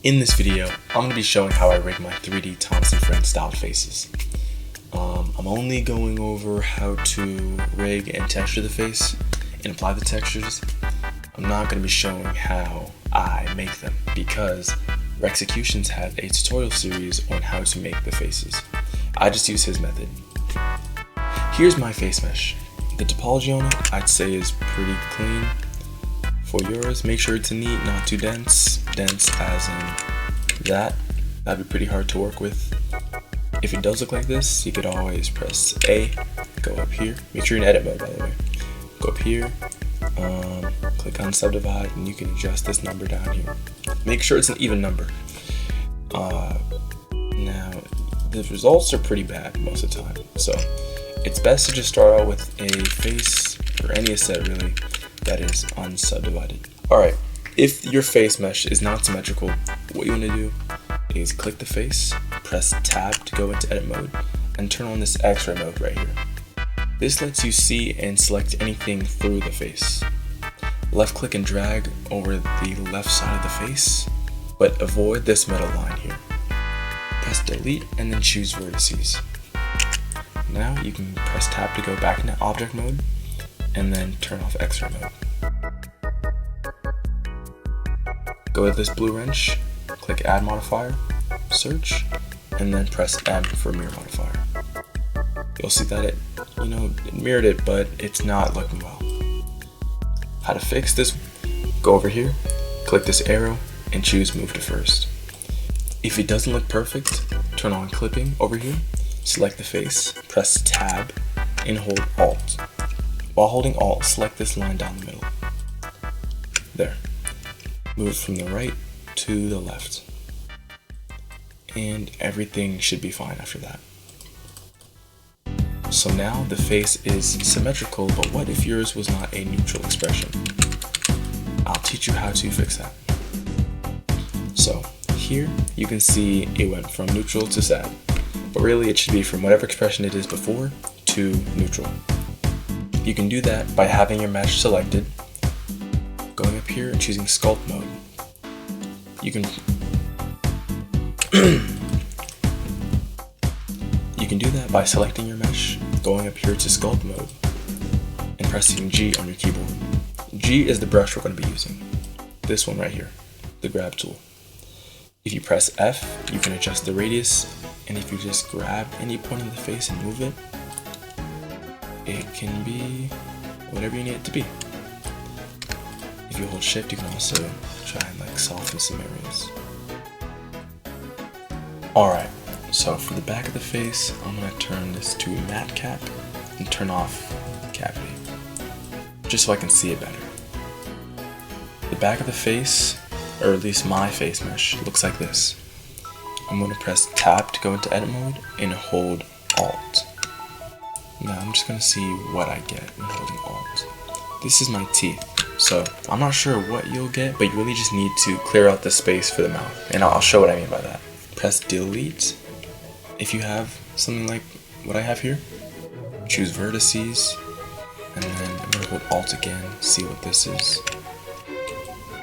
In this video, I'm going to be showing how I rig my 3D Thomas & Friends styled faces. I'm only going over how to rig and texture the face and apply the textures. I'm not going to be showing how I make them because Rexecutions had a tutorial series on how to make the faces. I just use his method. Here's my face mesh. The topology on it, I'd say, is pretty clean. For yours, make sure it's neat, not too dense. Dense as in that'd be pretty hard to work with. If it does look like this, you could always press A, go up here. Make sure you're in edit mode, by the way. Go up here, click on subdivide, and you can adjust this number down here. Make sure it's an even number. Now, the results are pretty bad most of the time, so it's best to just start out with a face, or any set really, that is unsubdivided. Alright, if your face mesh is not symmetrical, what you want to do is click the face, press tab to go into edit mode, and turn on this X-ray mode right here. This lets you see and select anything through the face. Left click and drag over the left side of the face, but avoid this middle line here. Press delete and then choose vertices. Now you can press tab to go back into object mode, and then turn off X-ray mode. Go to this blue wrench, click add modifier, search, and then press M for mirror modifier. You'll see that it mirrored it, but it's not looking well. How to fix this? Go over here, click this arrow, and choose move to first. If it doesn't look perfect, turn on clipping over here, select the face, press tab, and hold Alt. While holding Alt, select this line down the middle. There. Move it from the right to the left. And everything should be fine after that. So now the face is symmetrical, but what if yours was not a neutral expression? I'll teach you how to fix that. So here you can see it went from neutral to sad, but really it should be from whatever expression it is before to neutral. You can do that by having your mesh selected, going up here and choosing sculpt mode. You can do that by selecting your mesh, going up here to sculpt mode, and pressing G on your keyboard. G is the brush we're going to be using. This one right here, the grab tool. If you press F, you can adjust the radius, and if you just grab any point of the face and move it, it can be whatever you need it to be. If you hold shift, you can also try and soften some areas. Alright, so for the back of the face, I'm going to turn this to matte cap and turn off cavity, just so I can see it better. The back of the face, or at least my face mesh, looks like this. I'm going to press tab to go into edit mode and hold Alt. Now I'm just going to see what I get when holding Alt. This is my teeth, so I'm not sure what you'll get, but you really just need to clear out the space for the mouth, and I'll show what I mean by that. Press delete if you have something like what I have here. Choose vertices, and then I'm going to hold Alt again, see what this is.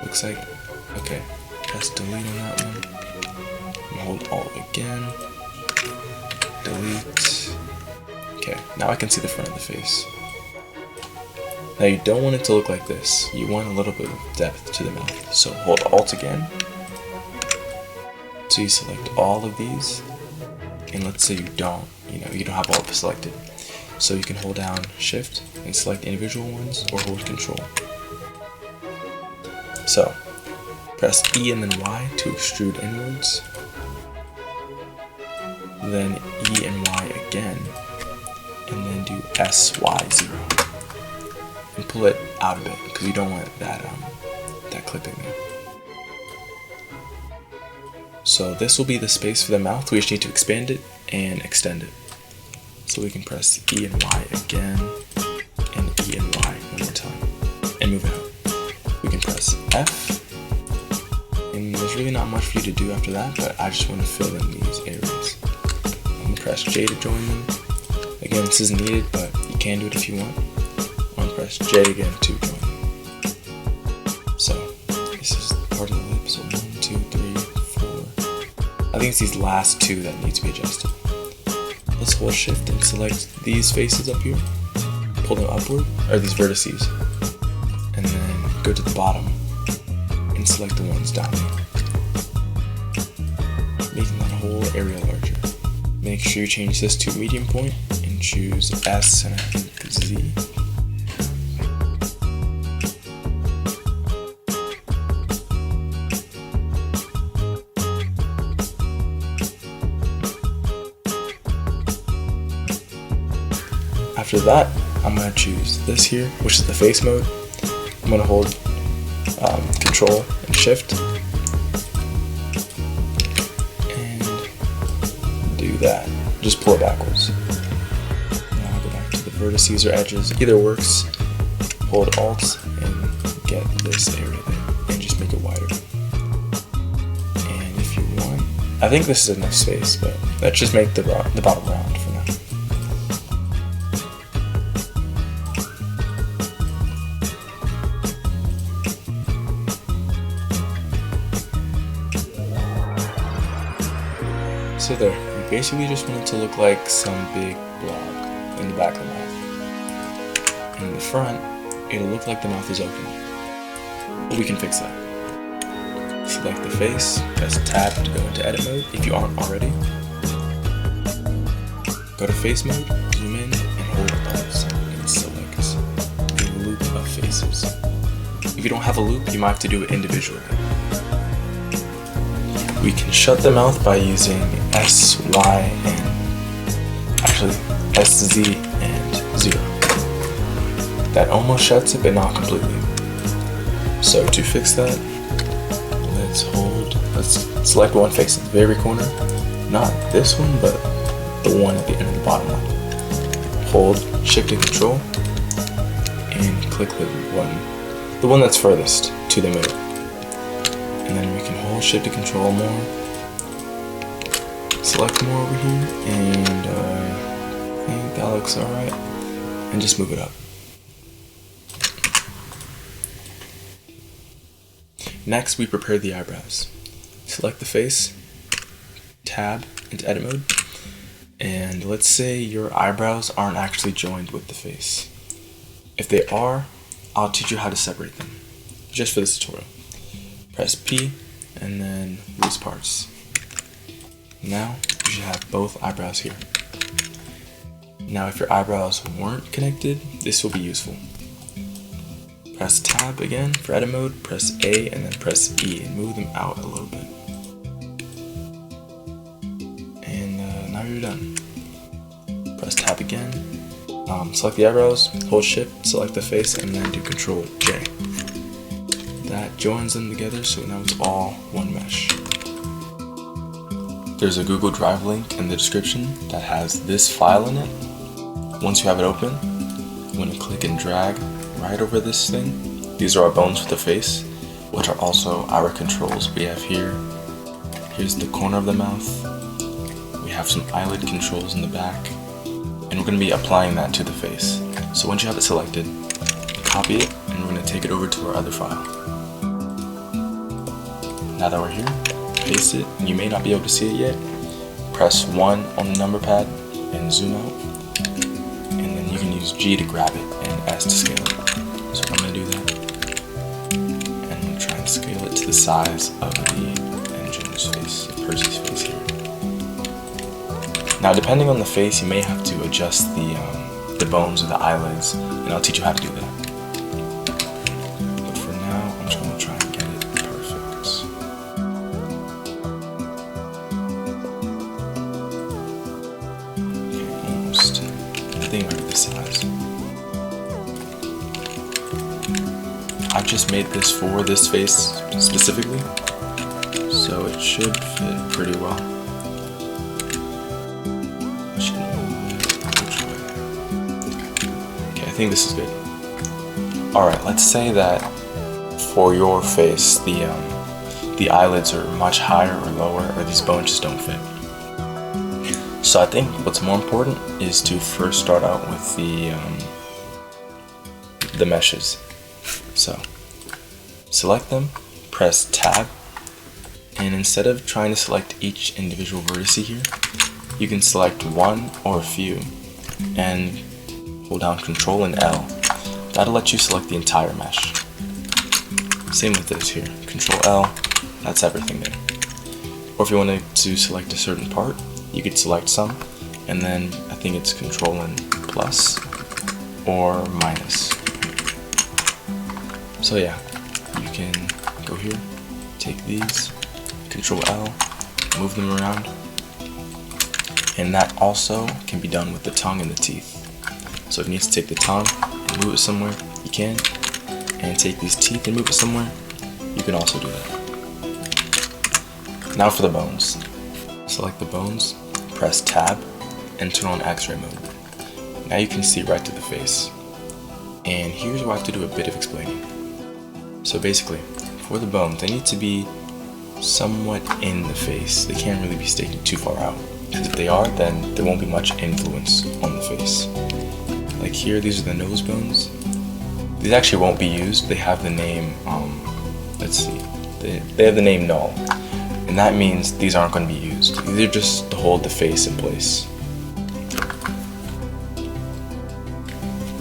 Looks like, okay, press delete on that one, and hold Alt again, delete. Okay, now I can see the front of the face. Now you don't want it to look like this. You want a little bit of depth to the mouth. So hold Alt again. So you select all of these. And let's say you don't have all of it selected. So you can hold down Shift and select individual ones, or hold Control. So press E and then Y to extrude inwards. Then E and Y again. And then do SY0 and pull it out a bit because you don't want that clipping there. So this will be the space for the mouth. We just need to expand it and extend it. So we can press E and Y again, and E and Y one more time, and move it out. We can press F, and there's really not much for you to do after that, but I just want to fill in these areas. I'm going to press J to join them. Again, this isn't needed, but you can do it if you want. I'm going to press J again to join. So, this is part of the lip, so 1, 2, 3, I think it's these last two that need to be adjusted. Let's hold shift and select these faces up here. Pull them upward, or these vertices. And then go to the bottom and select the ones down here. Making that whole area larger. Make sure you change this to medium point and choose S and I think Z. After that, I'm going to choose this here, which is the face mode. I'm going to hold Control and Shift and do that. Just pull it backwards. Now I'll go back to the vertices or edges. Either works. Hold Alt and get this area there and just make it wider. And if you want, I think this is enough space, but let's just make the bottom round for now. So there, we basically just want it to look like some big blob in the back of the mouth. And in the front, it'll look like the mouth is open. But we can fix that. Select the face, press tab to go into edit mode if you aren't already. Go to face mode, zoom in, and hold Alt and select a loop of faces. If you don't have a loop, you might have to do it individually. We can shut the mouth by using S, Y, and actually S, Z, and 0. That almost shuts it, but not completely. So to fix that, let's select one face at the very corner. Not this one, but the one at the end of the bottom one. Hold Shift and Control, and click the one that's furthest to the middle. And then we can hold Shift to control more, select more over here, and I think that looks alright, and just move it up. Next, we prepare the eyebrows. Select the face, tab into edit mode, and let's say your eyebrows aren't actually joined with the face. If they are, I'll teach you how to separate them, just for this tutorial. Press P and then loose parts. Now you should have both eyebrows here. Now if your eyebrows weren't connected, this will be useful. Press tab again for edit mode, press A and then press E and move them out a little bit. And now you're done. Press tab again, select the eyebrows, hold shift, select the face and then do Control J. That joins them together, so now it's all one mesh. There's a Google Drive link in the description that has this file in it. Once you have it open, you want to click and drag right over this thing. These are our bones for the face, which are also our controls. We have here's the corner of the mouth. We have some eyelid controls in the back, and we're going to be applying that to the face. So once you have it selected, copy it, and we're going to take it over to our other file. Now that we're here, paste it. You may not be able to see it yet. Press 1 on the number pad and zoom out. And then you can use G to grab it and S to scale it. So I'm going to do that. And I'm going to try and scale it to the size of the engine's face, Percy's face here. Now depending on the face, you may have to adjust the bones of the eyelids, and I'll teach you how to do that. Size. I've just made this for this face specifically, so it should fit pretty well. Okay, I think this is good. Alright, let's say that for your face the eyelids are much higher or lower, or these bones just don't fit. So I think what's more important is to first start out with the meshes. So select them, press tab, And instead of trying to select each individual vertex here, you can select one or a few and hold down Control and L. That'll let you select the entire mesh. Same with this here, Control L, that's everything there. Or if you wanted to select a certain part, you could select some, and then I think it's Control and plus or minus. So yeah, you can go here, take these, Control L, move them around, and that also can be done with the tongue and the teeth. So if you need to take the tongue and move it somewhere, you can, and take these teeth and move it somewhere, you can also do that. Now for the bones. Select the bones, press Tab, and turn on X-ray mode. Now you can see right to the face. And here's where I have to do a bit of explaining. So basically, for the bones, they need to be somewhat in the face. They can't really be sticking too far out. Because if they are, then there won't be much influence on the face. Like here, these are the nose bones. These actually won't be used. They have the name, let's see, they have the name null. And that means these aren't going to be used. These are just to hold the face in place.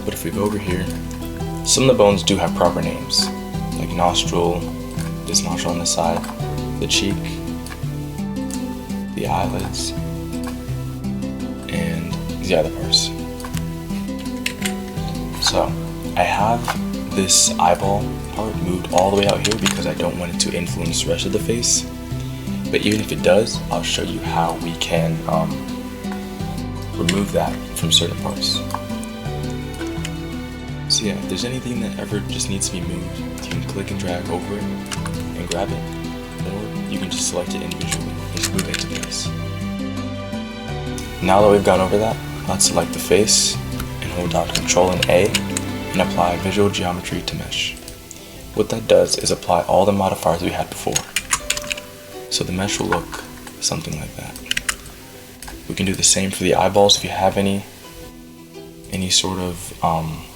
But if we go over here, some of the bones do have proper names. Like nostril, this nostril on the side, the cheek, the eyelids, and the other parts. So I have this eyeball part moved all the way out here because I don't want it to influence the rest of the face. But even if it does, I'll show you how we can remove that from certain parts. So yeah, if there's anything that ever just needs to be moved, you can click and drag over it and grab it, or you can just select it individually and just move it into place. Now that we've gone over that, let's select the face and hold down Control and A and apply visual geometry to mesh. What that does is apply all the modifiers we had before. So the mesh will look something like that. We can do the same for the eyeballs if you have any sort of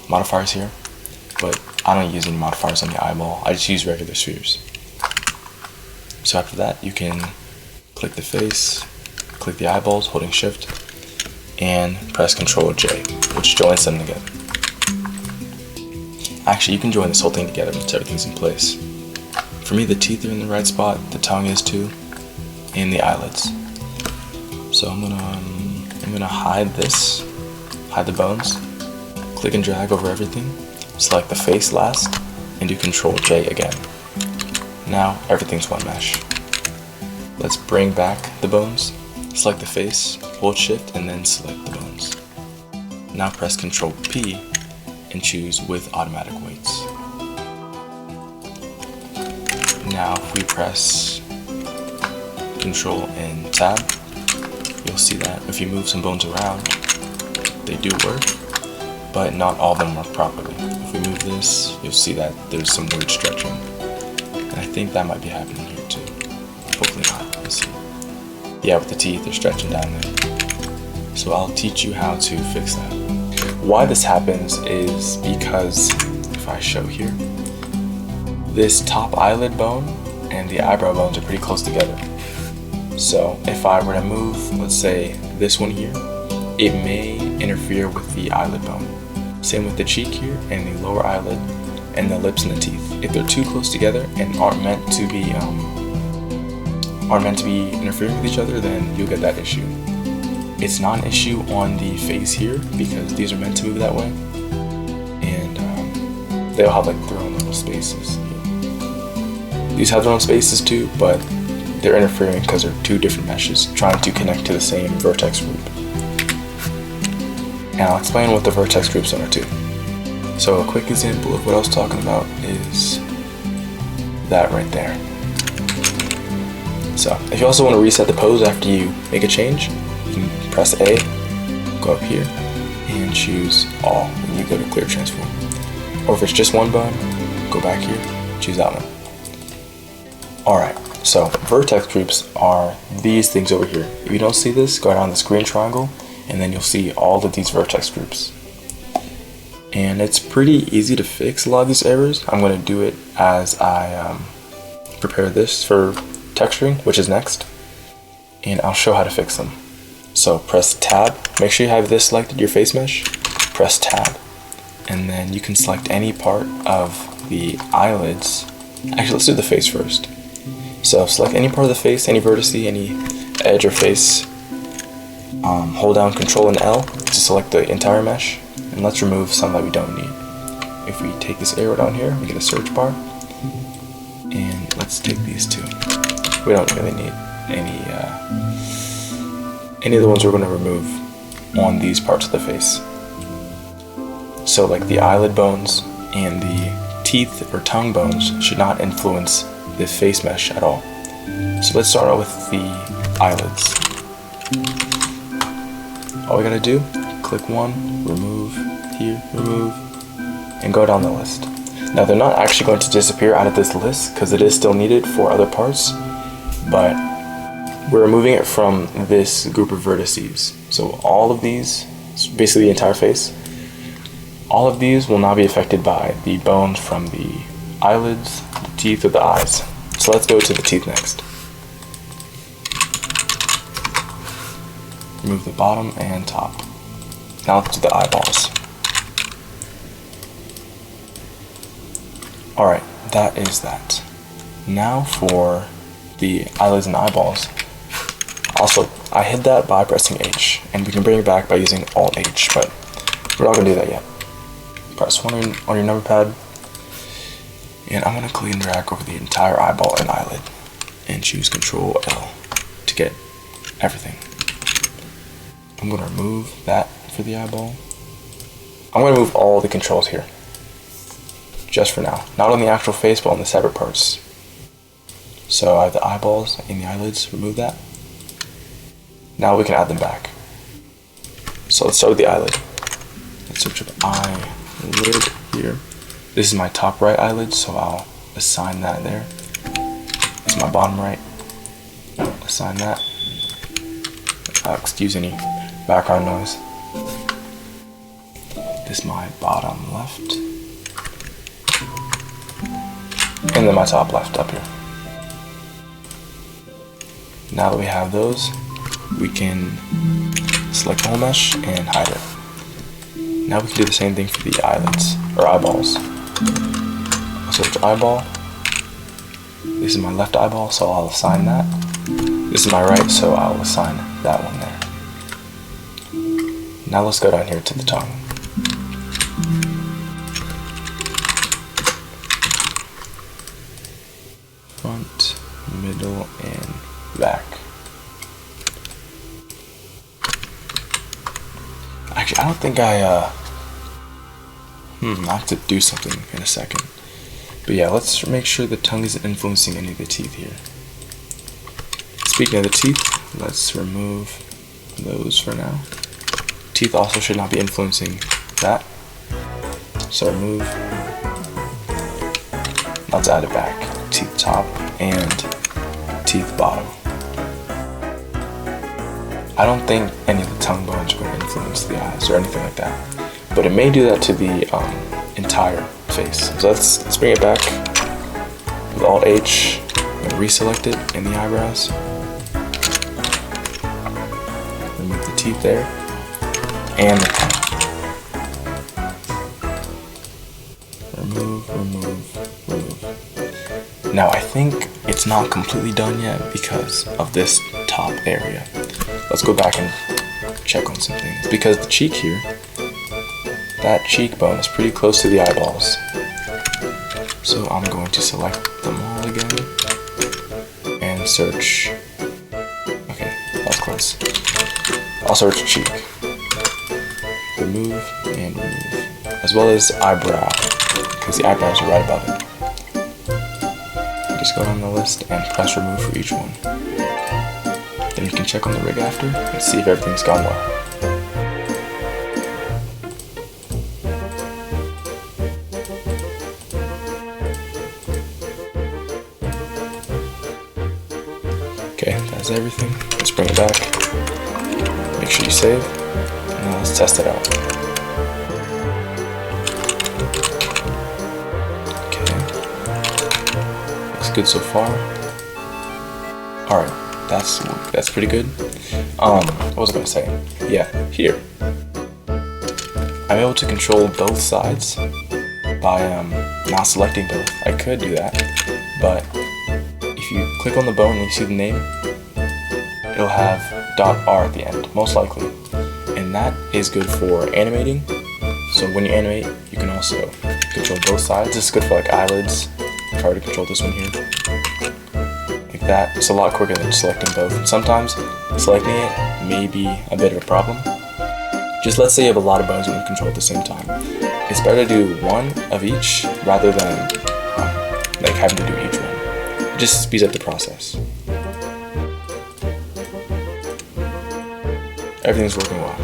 modifiers here, but I don't use any modifiers on the eyeball. I just use regular spheres. So after that, you can click the face, click the eyeballs, holding Shift, and press Control J, which joins them together. Actually, you can join this whole thing together once everything's in place. For me, the teeth are in the right spot, the tongue is too, and the eyelids. So I'm gonna hide this, hide the bones, click and drag over everything, select the face last, and do Control J again. Now everything's one mesh. Let's bring back the bones, select the face, hold Shift, and then select the bones. Now press Control P and choose with automatic weights. Now if we press Control and Tab, you'll see that if you move some bones around, they do work, but not all of them work properly. If we move this, you'll see that there's some weird stretching. And I think that might be happening here too. Hopefully not, let's see. Yeah, with the teeth, they're stretching down there. So I'll teach you how to fix that. Why this happens is because, if I show here, this top eyelid bone and the eyebrow bones are pretty close together. So if I were to move, let's say this one here, it may interfere with the eyelid bone. Same with the cheek here and the lower eyelid and the lips and the teeth. If they're too close together and aren't meant to be interfering with each other, then you'll get that issue. It's not an issue on the face here because these are meant to move that way, and they'll have like their own little spaces. These have their own spaces too, but they're interfering because they're two different meshes trying to connect to the same vertex group. And I'll explain what the vertex groups are too. So a quick example of what I was talking about is that right there. So if you also want to reset the pose after you make a change, you can press A, go up here, and choose all when you go to clear transform. Or if it's just one bone, go back here, choose that one. Alright, so vertex groups are these things over here. If you don't see this, go down this green triangle, and then you'll see all of these vertex groups. And it's pretty easy to fix a lot of these errors. I'm going to do it as I prepare this for texturing, which is next, and I'll show how to fix them. So press tab, make sure you have this selected, your face mesh, press tab, and then you can select any part of the eyelids. Actually, let's do the face first. So select any part of the face, any vertex, any edge or face. Hold down Control and L to select the entire mesh, and let's remove some that we don't need. If we take this arrow down here, we get a search bar, and let's take these two. We don't really need any of the ones we're going to remove on these parts of the face. So like the eyelid bones and the teeth or tongue bones should not influence the face mesh at all. So let's start out with the eyelids. All we gotta do, click one, remove, here, remove, and go down the list. Now they're not actually going to disappear out of this list because it is still needed for other parts, but we're removing it from this group of vertices. So all of these, basically the entire face, all of these will not be affected by the bones from the eyelids, the teeth, or the eyes. So let's go to the teeth next. Remove the bottom and top. Now let's do the eyeballs. Alright, that is that. Now for the eyelids and eyeballs. Also, I hid that by pressing H, and we can bring it back by using Alt H, but we're not going to do that yet. Press 1 on your number pad, and I'm going to click and drag over the entire eyeball and eyelid, and choose Control L to get everything. I'm going to remove that for the eyeball. I'm going to remove all the controls here, just for now. Not on the actual face, but on the separate parts. So I have the eyeballs and the eyelids, remove that. Now we can add them back. So let's start with the eyelid. Let's search up eyelid here. This is my top right eyelid, so I'll assign that there. This is my bottom right. Assign that. Excuse any background noise. This is my bottom left. And then my top left up here. Now that we have those, we can select the whole mesh and hide it. Now we can do the same thing for the eyelids, or eyeballs. I'll search eyeball. This is my left eyeball, so I'll assign that. This is my right, so I'll assign that one there. Now let's go down here to the tongue. Front, middle, and back. Actually, I don't think I have to do something in a second. But yeah, let's make sure the tongue isn't influencing any of the teeth here. Speaking of the teeth, let's remove those for now. Teeth also should not be influencing that. So remove. Let's add it back. Teeth top and teeth bottom. I don't think any of the tongue bones are going to influence the eyes or anything like that, but it may do that to the entire face. So let's bring it back with Alt H and reselect it in the eyebrows. Remove the teeth there and the tongue. Remove. Now I think it's not completely done yet because of this top area. Let's go back and check on some things. Because the cheek here, that cheekbone is pretty close to the eyeballs. So I'm going to select them all again and search. Okay, that's close. I'll search cheek. Remove and remove. As well as eyebrow, because the eyebrows are right above it. Just go down the list and press remove for each one. Then you can check on the rig after and see if everything's gone well. Okay, that's everything. Let's bring it back. Make sure you save. And now let's test it out. Okay. Looks good so far. Alright, that's pretty good. What was I gonna say? Yeah, here. I'm able to control both sides by not selecting both. I could do that, but if you click on the bone and you see the name, it'll have .r at the end, most likely. And that is good for animating. So when you animate, you can also control both sides. This is good for like eyelids. If I were to control this one here, like that, it's a lot quicker than selecting both. And sometimes selecting it may be a bit of a problem. Just let's say you have a lot of bones you want to control at the same time. It's better to do one of each rather than like having to do each one. It just speeds up the process. Everything's working well.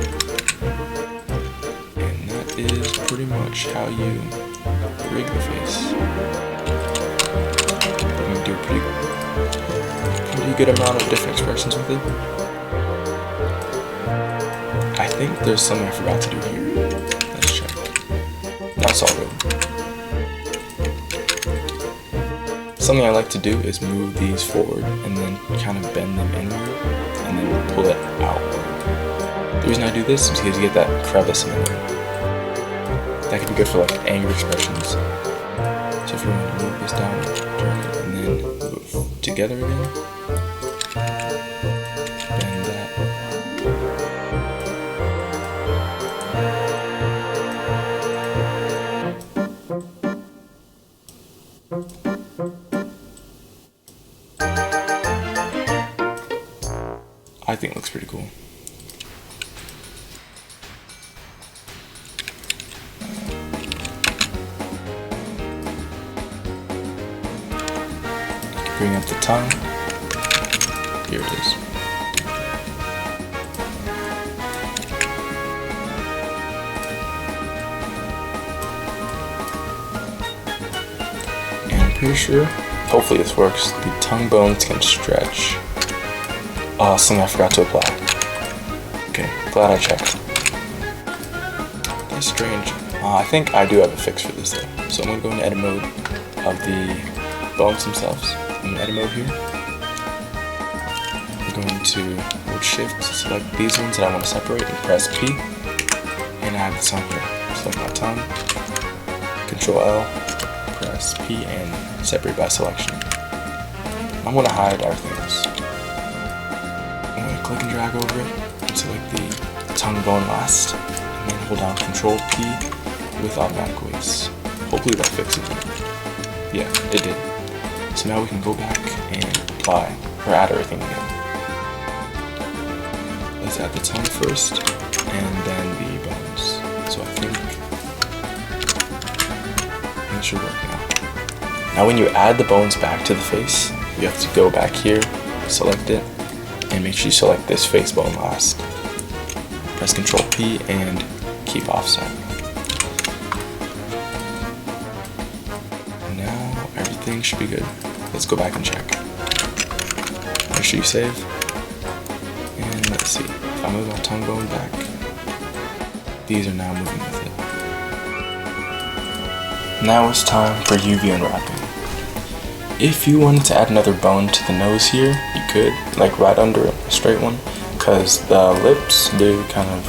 And that is pretty much how you rig the face. You can do a pretty good amount of different expressions with it. I think there's something I forgot to do here. Let's check. That's all good. Something I like to do is move these forward and then kind of bend them inward and then pull it outward. The reason I do this is because you get that crevice in there. That could be good for like angry expressions. So if you want to move this down, turn it, and then move together again, bend that. I think it looks pretty cool. Bring up the tongue. Here it is. And I'm pretty sure, hopefully this works, the tongue bones can stretch. Something I forgot to apply. Okay, glad I checked. That's strange. I think I do have a fix for this though. So I'm going to go into edit mode of the bones themselves. I'm in edit mode here. I'm going to hold shift to select these ones that I want to separate and press P. And I have the tongue here. Select my tongue. Control L. Press P and separate by selection. I'm going to hide everything else. I'm going to click and drag over it and select the tongue bone last. And then hold down Control P with automatic weights. Hopefully that fixes it. Yeah, it did. So now we can go back and apply, or add everything together. Let's add the tongue first, and then the bones. So I think it should work now. Now when you add the bones back to the face, you have to go back here, select it, and make sure you select this face bone last. Press Control P and keep offset. Now everything should be good. Let's go back and check. Make sure you save. And let's see. If I move my tongue bone back, these are now moving with it. Now it's time for UV unwrapping. If you wanted to add another bone to the nose here, you could, like right under it, a straight one, because the lips do kind of,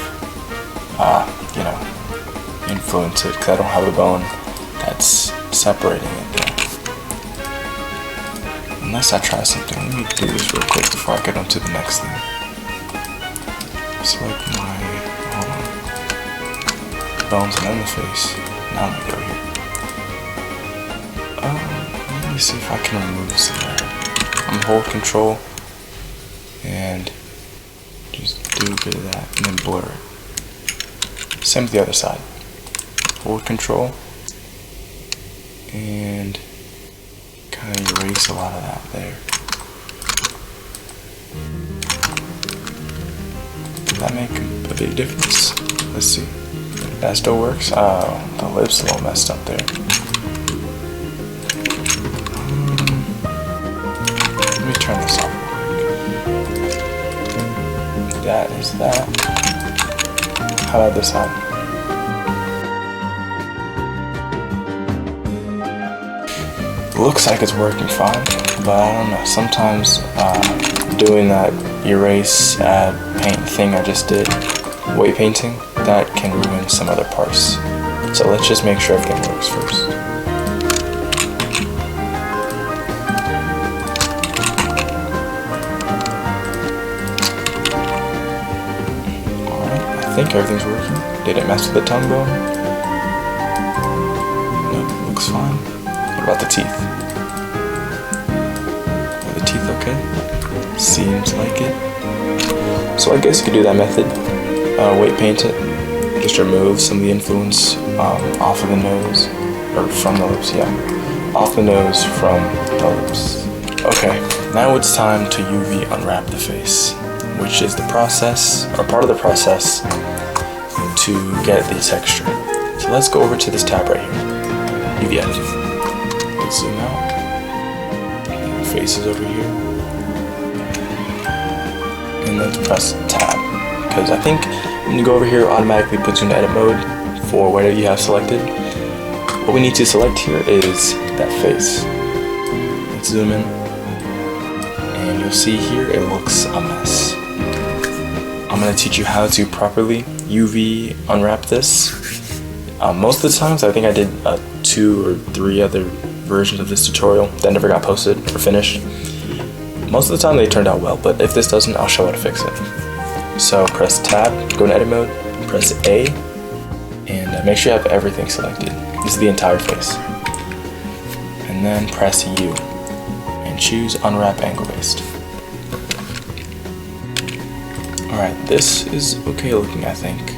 influence it, because I don't have a bone that's separating it there. Unless I try something. Let me do this real quick before I get on to the next thing. Select my bones and then the face. Now I'm gonna go here. Let me see if I can remove some there. I'm gonna hold Control and just do a bit of that and then blur it. Same with the other side. Hold Control and kind of erase a lot of that there. Did that make a big difference? Let's see. That still works? Oh, the lips a little messed up there. Let me turn this off real quick. That is that. How about this side? looks like it's working fine, but I don't know. Sometimes doing that erase, add, paint thing I just did, weight painting, that can ruin some other parts. So let's just make sure everything works first. Alright, I think everything's working. Did it mess with the tongue bone? No, looks fine. What about the teeth? Are the teeth okay? Seems like it. So I guess you could do that method. Weight paint it. Just remove some of the influence off of the nose, or from the lips, yeah. Off the nose, from the lips. Okay, now it's time to UV unwrap the face, which is the process, or part of the process, to get the texture. So let's go over to this tab right here, UV edit. Let's zoom out. Face is over here. And let's press tab, because I think when you go over here, it automatically puts you in edit mode for whatever you have selected. What we need to select here is that face. Let's zoom in, and you'll see here it looks a mess. I'm going to teach you how to properly UV unwrap this. Most of the times, I think I did 2 or 3 other versions of this tutorial that never got posted or finished. Most of the time they turned out well, but if this doesn't, I'll show how to fix it. So press tab, go in edit mode, press A, and make sure you have everything selected. This is the entire face. And then press U, and choose unwrap angle based. Alright, this is okay looking, I think.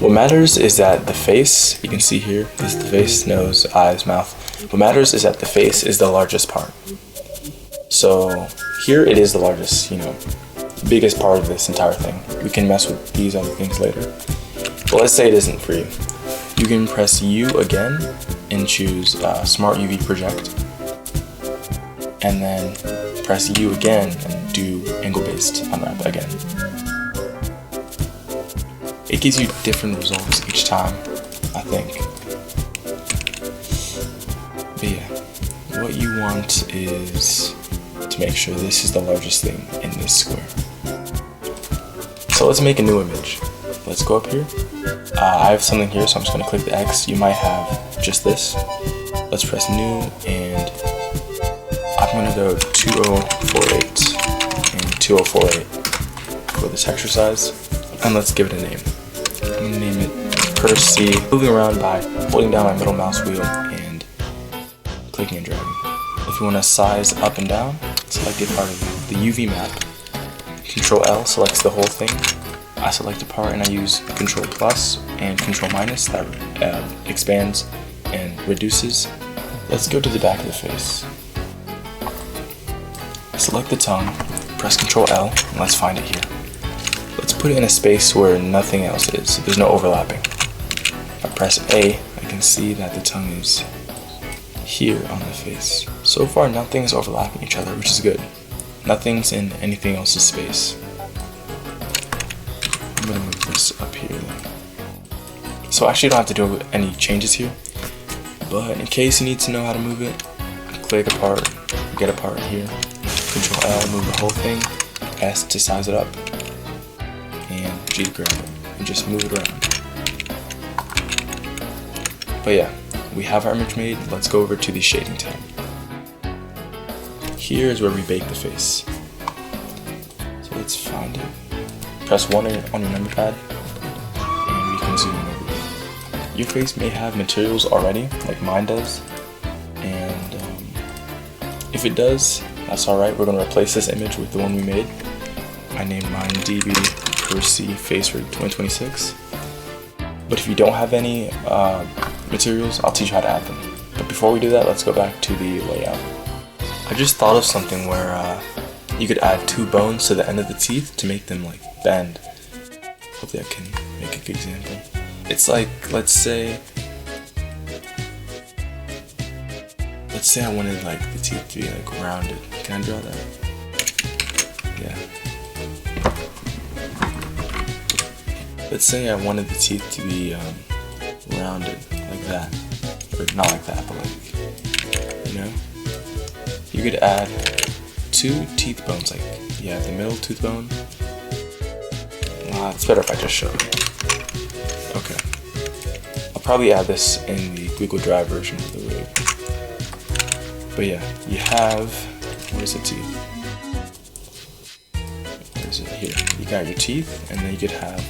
What matters is that the face, you can see here, this is the face, nose, eyes, mouth. What matters is that the face is the largest part. So here it is the largest, biggest part of this entire thing. We can mess with these other things later. But let's say it isn't for you. You can press U again and choose Smart UV Project. And then press U again and do angle based unwrap again. It gives you different results each time, I think. But yeah, what you want is to make sure this is the largest thing in this square. So let's make a new image. Let's go up here. I have something here, so I'm just going to click the X. You might have just this. Let's press new, and I'm going to go 2048 and 2048 for this texture size. And let's give it a name. I'm going to name it Percy. Moving around by holding down my middle mouse wheel and clicking and dragging. If you want to size up and down, select a part of the UV map. Control L selects the whole thing. I select a part and I use Control plus and Control minus, that expands and reduces. Let's go to the back of the face. Select the tongue, press Control L, and let's find it here. Let's put it in a space where nothing else is, so there's no overlapping. If I press A, I can see that the tongue is here on the face. So far nothing is overlapping each other, which is good. Nothing's in anything else's space. I'm gonna move this up here then. So I actually don't have to do any changes here, but in case you need to know how to move it, click a part, get a part here, Control L, move the whole thing, S to size it up, and G to grab it, and just move it around. But yeah, we have our image made. Let's go over to the shading tab. Here is where we bake the face. So let's find it. Press 1 on your number pad, and we can zoom in over it. Your face may have materials already, like mine does, and if it does, that's alright. We're going to replace this image with the one we made. I named mine DB Percy Face Rig 2026. But if you don't have any materials, I'll teach you how to add them. But before we do that, let's go back to the layout. I just thought of something where you could add 2 bones to the end of the teeth to make them like bend. Hopefully I can make a good example. It's like, let's say I wanted like the teeth to be like rounded. Can I draw that? Yeah. Let's say I wanted the teeth to be rounded like that. Or not like that, but like, you could add 2 teeth bones, like the middle tooth bone. It's better if I just show you. Okay. I'll probably add this in the Google Drive version of the rig. But yeah, you have, where's the teeth? Where is it? Here. You got your teeth, and then you could have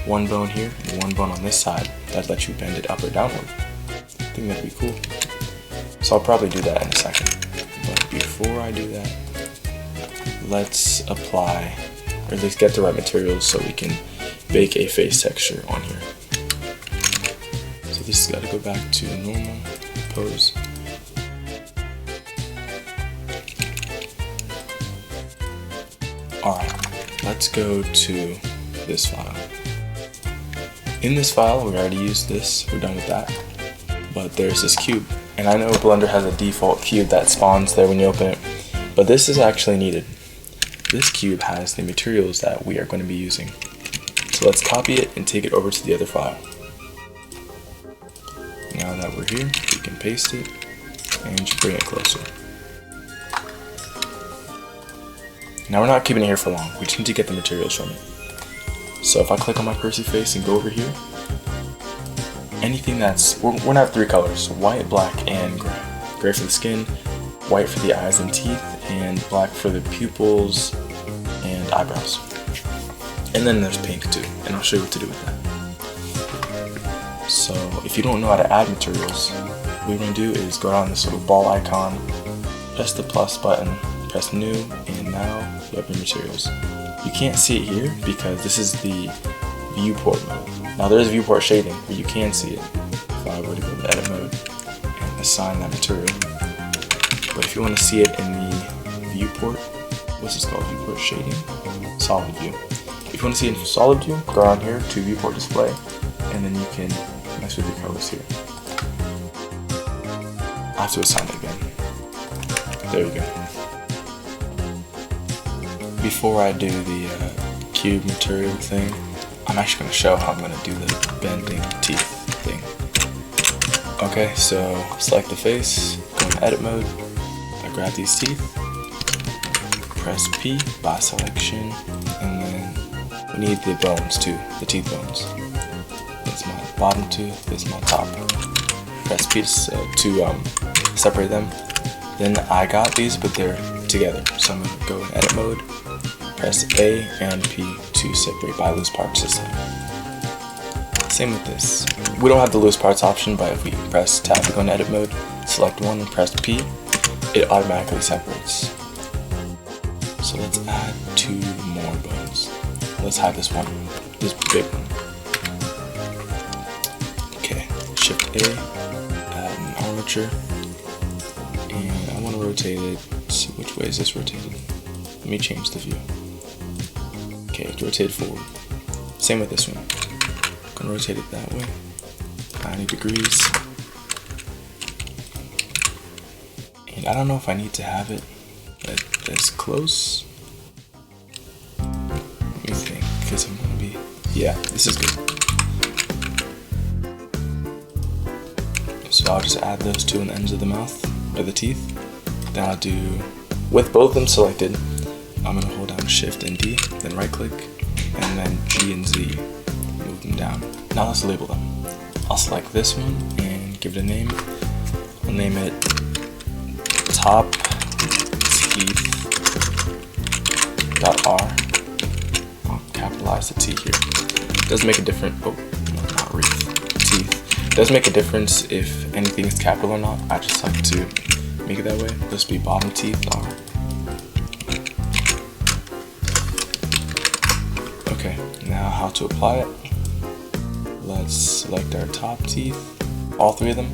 1 bone here and 1 bone on this side. That'd let you bend it up or downward. I think that'd be cool. So I'll probably do that in a second. But before I do that, let's apply, or at least get the right materials so we can bake a face texture on here. So this has got to go back to normal pose. Alright, let's go to this file. In this file, we already used this, we're done with that. But there's this cube, and I know Blender has a default cube that spawns there when you open it, but this is actually needed. This cube has the materials that we are going to be using. So let's copy it and take it over to the other file. Now that we're here, we can paste it and just bring it closer. Now we're not keeping it here for long, we just need to get the materials from it. So if I click on my Percy face and go over here, anything that's, we're gonna have 3 colors, white, black, and gray. Gray for the skin, white for the eyes and teeth, and black for the pupils and eyebrows. And then there's pink too, and I'll show you what to do with that. So if you don't know how to add materials, what you're gonna do is go down this little ball icon, press the plus button, press new, and now you have your materials. You can't see it here because this is the viewport mode. Now there is viewport shading, but you can see it if I were to go to edit mode and assign that material. But if you want to see it in the viewport, what's this called? Viewport shading? Solid view. If you want to see it in solid view, go down here to viewport display, and then you can mess with your colors here. I have to assign it again. There you go. Before I do the cube material thing, I'm actually going to show how I'm going to do the bending teeth thing. Okay, so select the face, go in edit mode, I grab these teeth, press P by selection, and then we need the bones too, the teeth bones. That's my bottom tooth, this is my top. Press P to separate them. Then I got these, but they're together, so I'm going to go in edit mode, press A and P to separate by loose parts this time. Same with this. We don't have the loose parts option, but if we press tab to go in edit mode, select one and press P, it automatically separates. So let's add 2 more bones. Let's hide this one, this big one. Okay, Shift A, add an armature, and I want to rotate it. Let's see, which way is this rotated? Let me change the view. Okay, it's rotated forward. Same with this one. I'm gonna rotate it that way. 90 degrees. And I don't know if I need to have it as close. Let me think, because I'm gonna be, yeah, this is good. So I'll just add those 2 on the ends of the mouth, or the teeth. Then I'll do, with both of them selected, I'm going to hold down Shift and D, then right click, and then G and Z, move them down. Now let's label them. I'll select this one and give it a name. I'll name it top teeth.r. I'll capitalize the T here. It does make a difference, oh, no, not wreath, teeth. It does make a difference if anything is capital or not. I just like to make it that way. This will be bottom teeth R. Okay, now how to apply it. Let's select our top teeth, all 3 of them.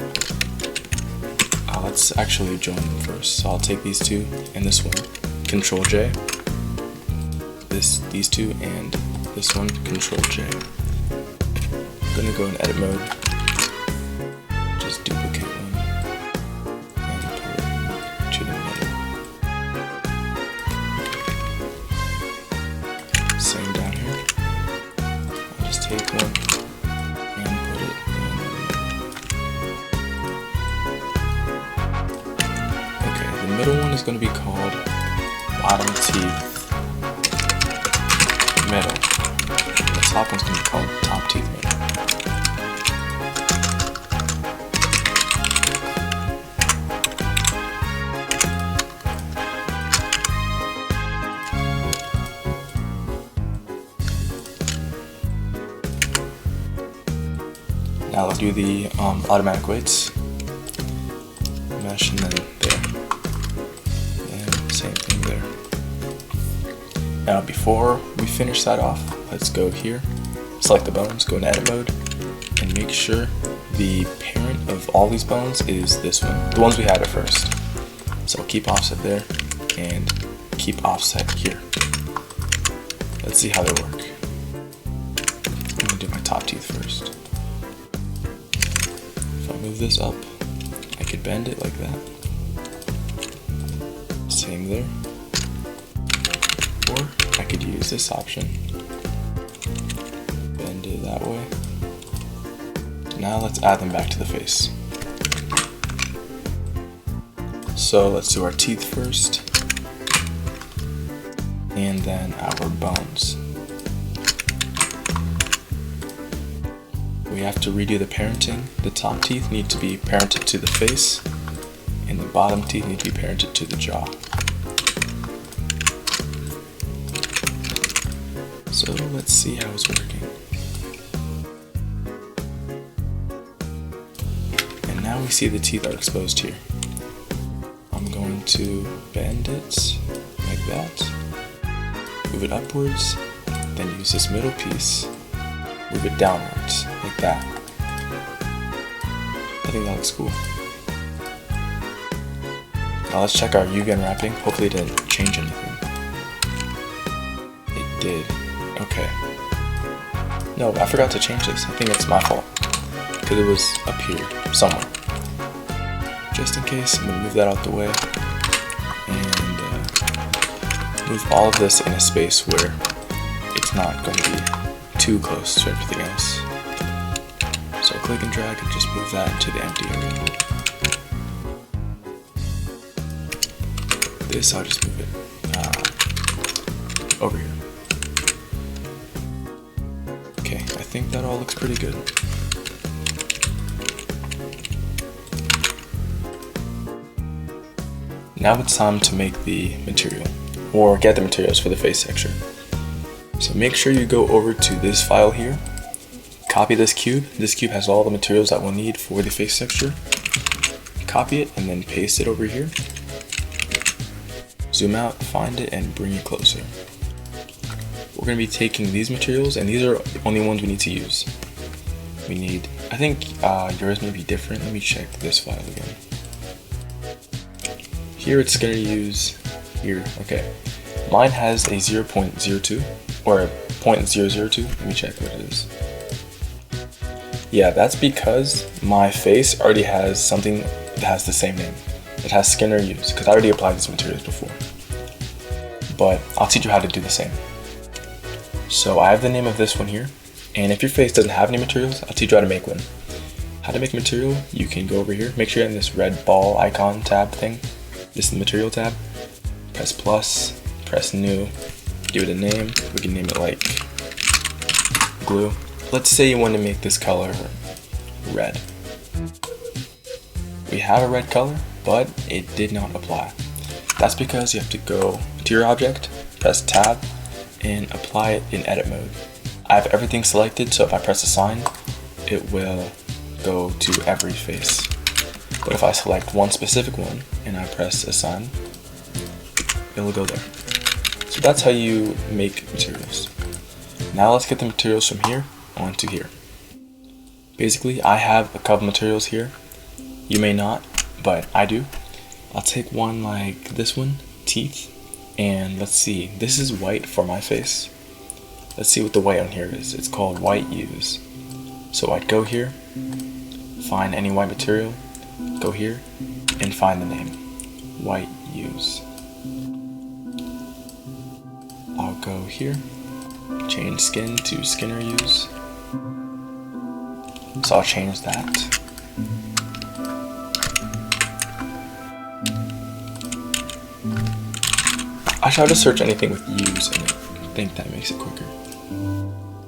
Let's actually join them first. So I'll take these 2 and this one, Control J. These 2 and this one, Control J. I'm gonna go in edit mode. Just duplicate one and put it to the middle. Same down here. I'll just take one and put it in the middle. Okay, the middle one one is going to be called bottom teeth middle. And the top one's going to be called top teeth middle. Now I'll do the automatic weights. Mesh and then there. And same thing there. Now before we finish that off, let's go here, select the bones, go in edit mode, and make sure the parent of all these bones is this one, the ones we had at first. So keep offset there, and keep offset here. Let's see how they work. I'm gonna do my top teeth first. If I move this up, I could bend it like that. Same there. Or I could use this option. Bend it that way. Now let's add them back to the face. So let's do our teeth first, and then our bones. We have to redo the parenting. The top teeth need to be parented to the face, and the bottom teeth need to be parented to the jaw. So let's see how it's working. And now we see the teeth are exposed here. I'm going to bend it like that, move it upwards, then use this middle piece, move it downwards like that. I think that looks cool. Now let's check our UV unwrapping. Hopefully it didn't change anything. It did. Okay. No, I forgot to change this. I think it's my fault, because it was up here somewhere. Just in case, I'm going to move that out the way and move all of this in a space where it's not going to be too close to everything else. So click and drag and just move that into the empty area. This, I'll just move it over here. Okay, I think that all looks pretty good. Now it's time to make the material, or get the materials for the face texture. So make sure you go over to this file here, copy this cube. This cube has all the materials that we'll need for the face texture. Copy it and then paste it over here. Zoom out, find it, and bring it closer. We're going to be taking these materials, and these are the only ones we need to use. We need, I think yours may be different. Let me check this file again. Here it's going to use, here, okay. Mine has a 0.02 or a 0.002. Let me check what it is. Yeah, that's because my face already has something that has the same name. It has Skinner Use, because I already applied these materials before. But I'll teach you how to do the same. So I have the name of this one here, and if your face doesn't have any materials, I'll teach you how to make one. How to make material, you can go over here, make sure you're in this red ball icon tab thing. This is the material tab. Press plus, press new, give it a name. We can name it like glue. Let's say you want to make this color red. We have a red color, but it did not apply. That's because you have to go to your object, press tab, and apply it in edit mode. I have everything selected, so if I press assign, it will go to every face. But if I select one specific one and I press assign, it will go there. So that's how you make materials. Now let's get the materials from here onto here. Basically, I have a couple materials here. You may not, but I do. I'll take one like this one, teeth, and let's see, this is white for my face. Let's see what the white on here is. It's called white use. So I'd go here, find any white material, go here, and find the name, white use. I'll go here, change skin to Skinner Use. So I'll change that. Actually, I'll just search anything with U's in it. I think that makes it quicker.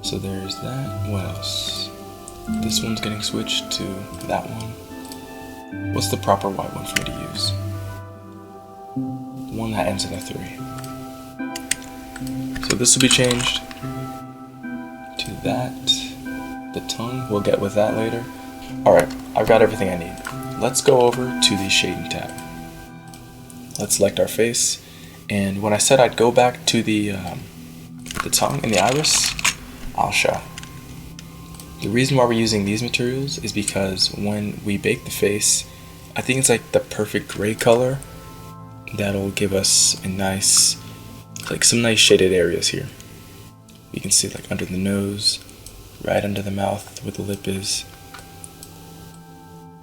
So there's that. What else? This one's getting switched to that one. What's the proper white one for me to use? The one that ends in a 3. So this will be changed to that. The tongue, we'll get with that later. Alright, I've got everything I need. Let's go over to the shading tab. Let's select our face, and when I said I'd go back to the tongue and the iris, I'll show. The reason why we're using these materials is because when we bake the face, I think it's like the perfect gray color that'll give us a nice, like some nice shaded areas here. You can see like under the nose, right under the mouth where the lip is.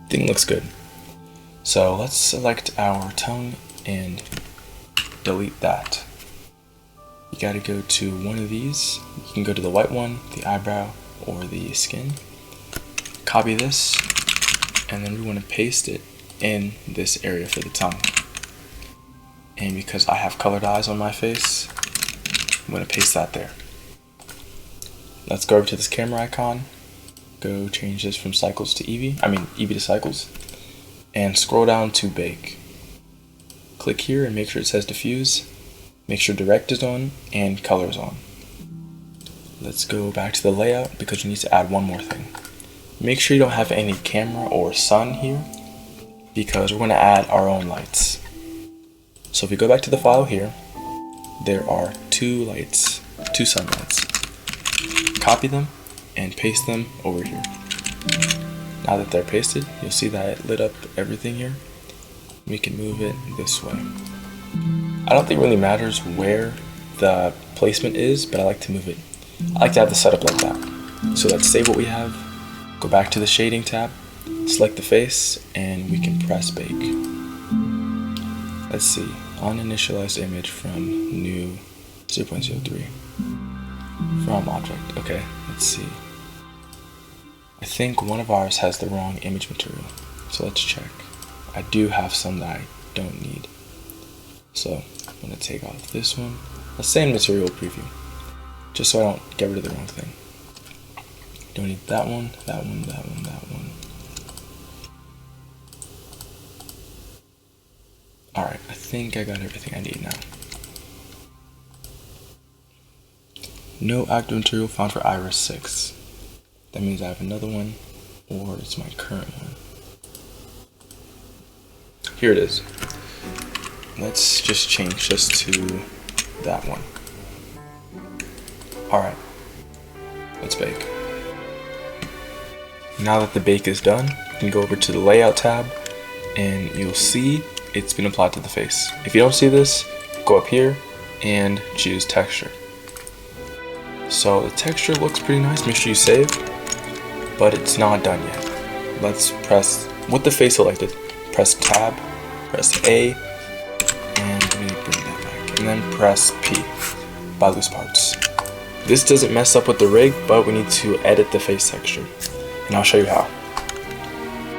I think it looks good. So let's select our tongue and delete that. You gotta go to one of these. You can go to the white one, the eyebrow, or the skin. Copy this, and then we want to paste it in this area for the tongue. And because I have colored eyes on my face, I'm going to paste that there. Let's go over to this camera icon, go change this from cycles to Eevee to cycles, and scroll down to bake. Click here and make sure it says diffuse, make sure direct is on and color is on. Let's go back to the layout because you need to add one more thing. Make sure you don't have any camera or sun here because we're going to add our own lights. So if we go back to the file here, there are 2 lights, 2 sunlights. Copy them and paste them over here. Now that they're pasted, you'll see that it lit up everything here. We can move it this way. I don't think it really matters where the placement is, but I like to move it. I like to have the setup like that. So let's save what we have, go back to the shading tab, select the face, and we can press bake. Let's see, uninitialized image from new 0.03. From object, okay, let's see. I think one of ours has the wrong image material, so let's check. I do have some that I don't need. So I'm gonna take off this one. The same material preview, just so I don't get rid of the wrong thing. Don't need that one, that one, that one, that one. Alright, I think I got everything I need now. No active material found for Iris 6. That means I have another one, or it's my current one. Here it is. Let's just change this to that one. Alright, let's bake. Now that the bake is done, you can go over to the layout tab and you'll see it's been applied to the face. If you don't see this, go up here and choose texture. So the texture looks pretty nice, make sure you save, but it's not done yet. Let's press, with the face selected, press tab, press A, and let me bring that back, and then press P by loose parts. This doesn't mess up with the rig, but we need to edit the face texture, and I'll show you how.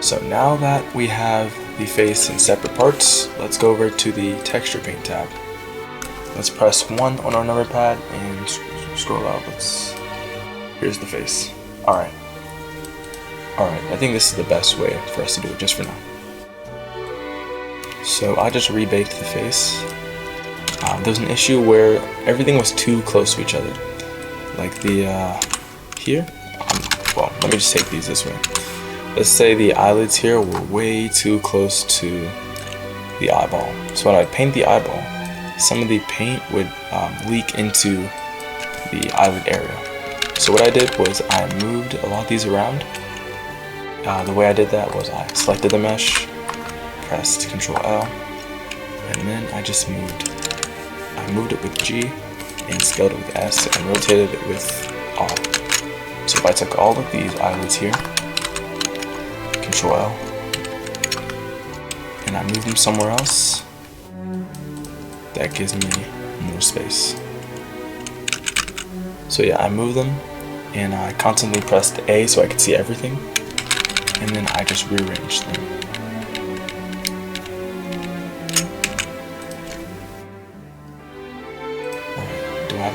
So now that we have the face in separate parts, let's go over to the texture paint tab. Let's press 1 on our number pad and scroll out. Here's the face. Alright, I think this is the best way for us to do it just for now. So I just rebaked the face. There's an issue where everything was too close to each other. Like the, here, well, let me just take these this way. Let's say the eyelids here were way too close to the eyeball. So when I paint the eyeball, some of the paint would leak into the eyelid area. So what I did was I moved a lot of these around. The way I did that was I selected the mesh, pressed Ctrl L, and then I just moved it with G and scaled it with S and rotated it with R. So if I took all of these eyelids here, Ctrl L, and I move them somewhere else, that gives me more space. So yeah, I move them and I constantly pressed A so I could see everything, and then I just rearranged them.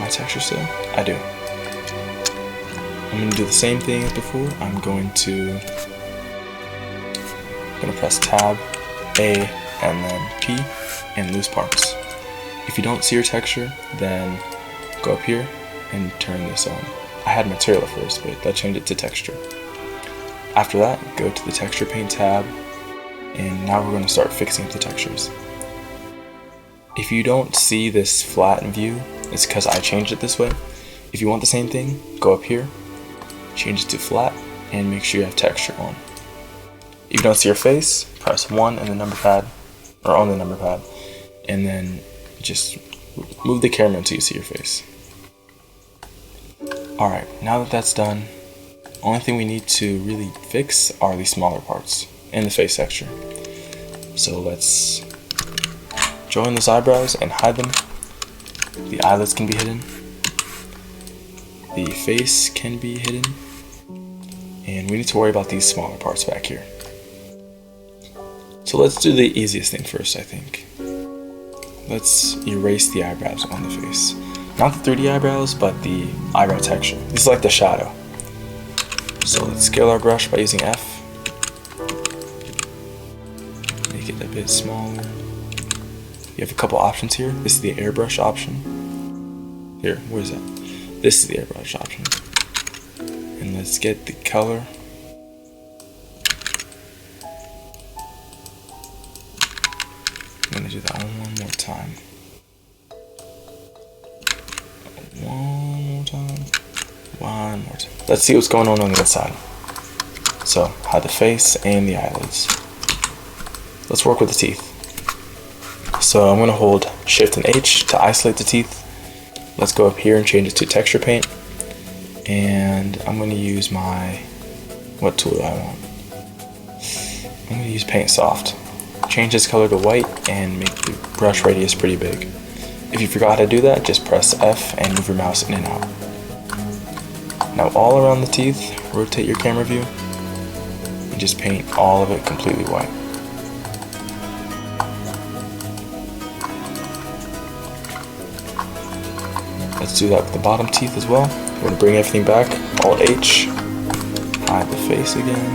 texture still? I do. I'm going to do the same thing as before. I'm going to press Tab, A, and then P, and loose parts. If you don't see your texture, then go up here and turn this on. I had material at first, but that changed it to texture. After that, go to the texture paint tab, and now we're going to start fixing up the textures. If you don't see this flat view, it's because I changed it this way. If you want the same thing, go up here, change it to flat, and make sure you have texture on. If you don't see your face, press 1 in the number pad, or on the number pad, and then just move the camera until you see your face. Alright, now that that's done, only thing we need to really fix are these smaller parts in the face texture. So let's join those eyebrows and hide them. The eyelids can be hidden. The face can be hidden. And we need to worry about these smaller parts back here. So let's do the easiest thing first, I think. Let's erase the eyebrows on the face. Not the 3D eyebrows, but the eyebrow texture. This is like the shadow. So let's scale our brush by using F. Make it a bit smaller. You have a couple options here. This is the airbrush option. Here, where is that? This is the airbrush option. And let's get the color. I'm gonna do that one more time. One more time. Let's see what's going on the inside. So, hide the face and the eyelids. Let's work with the teeth. So I'm gonna hold Shift and H to isolate the teeth. Let's go up here and change it to texture paint. And I'm gonna use my, what tool do I want? I'm gonna use Paint Soft. Change this color to white and make the brush radius pretty big. If you forgot how to do that, just press F and move your mouse in and out. Now all around the teeth, rotate your camera view and just paint all of it completely white. Let's do that with the bottom teeth as well. We're going to bring everything back, Alt H, hide the face again.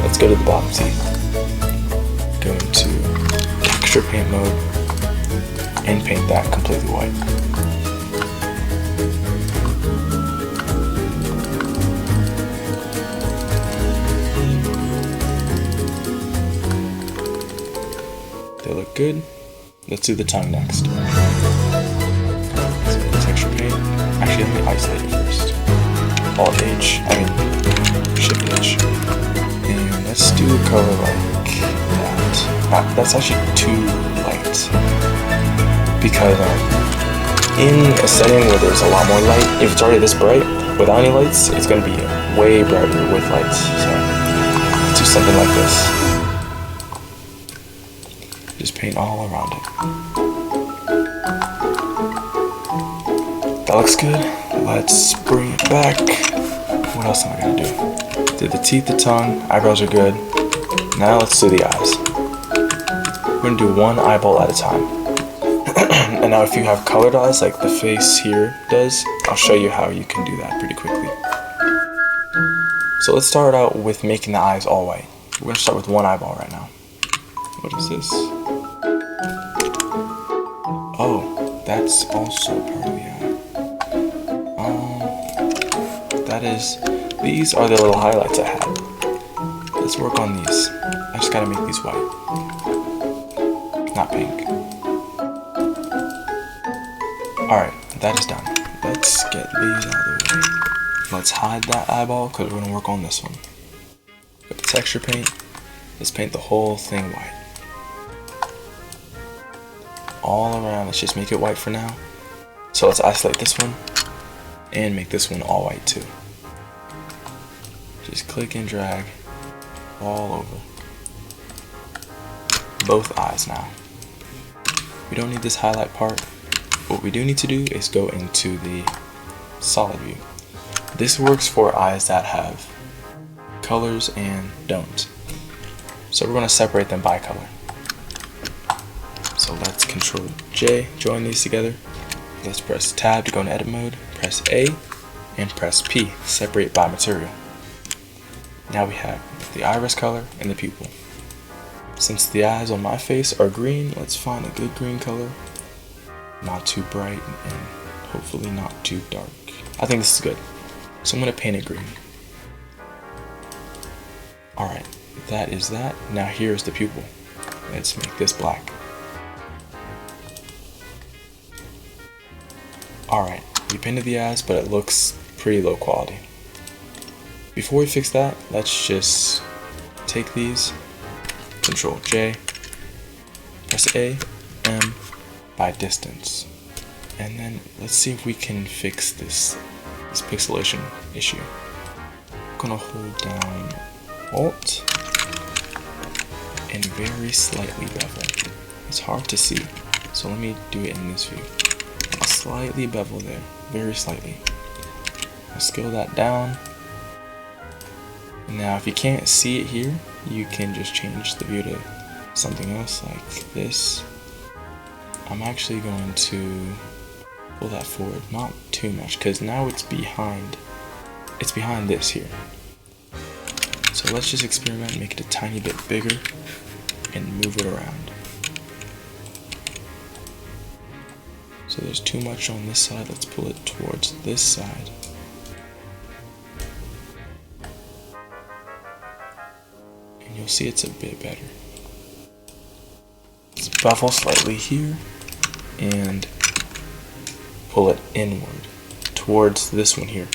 Let's go to the bottom teeth. Go into texture paint mode and paint that completely white. They look good. Let's do the tongue next. So texture paint. Actually, let me isolate it first. Alt H, Shift H. And let's do a color like that. That's actually too light. Because in a setting where there's a lot more light, if it's already this bright, without any lights, it's going to be way brighter with lights. So let's do something like this. Just paint all around it. That looks good. Let's bring it back. What else am I going to do? Did the teeth, the tongue, eyebrows are good. Now let's do the eyes. We're going to do one eyeball at a time. And now if you have colored eyes like the face here does, I'll show you how you can do that pretty quickly. So let's start out with making the eyes all white. We're going to start with one eyeball right now. What is this? Oh, that's also part of the eye. These are the little highlights I had. Let's work on these. I just gotta make these white, not pink. Alright, that is done. Let's get these out of the way. Let's hide that eyeball because we're gonna work on this one. Got the texture paint. Let's paint the whole thing white. All around, let's just make it white for now. So let's isolate this one and make this one all white too. Just click and drag all over. Both eyes now. We don't need this highlight part. What we do need to do is go into the solid view. This works for eyes that have colors and don't. So we're going to separate them by color. So let's Control J, join these together, Let's press tab to go into edit mode, press A, and press P, separate by material. Now we have the iris color and the pupil. Since the eyes on my face are green, let's find a good green color. Not too bright and hopefully not too dark. I think this is good. So I'm going to paint it green. Alright, that is that. Now here's the pupil. Let's make this black. Alright, we painted the eyes, but it looks pretty low quality. Before we fix that, let's just take these, Control J, press A, M by distance. And then let's see if we can fix this pixelation issue. I'm gonna hold down Alt and very slightly bevel. It's hard to see, so let me do it in this view. I'll slightly bevel there, very slightly. I'll scale that down. Now if you can't see it here, you can just change the view to something else like this. I'm actually going to pull that forward, not too much, because now it's behind this here. So let's just experiment, make it a tiny bit bigger and move it around. So there's too much on this side, let's pull it towards this side. And you'll see it's a bit better. Let's bevel slightly here and pull it inward towards this one here.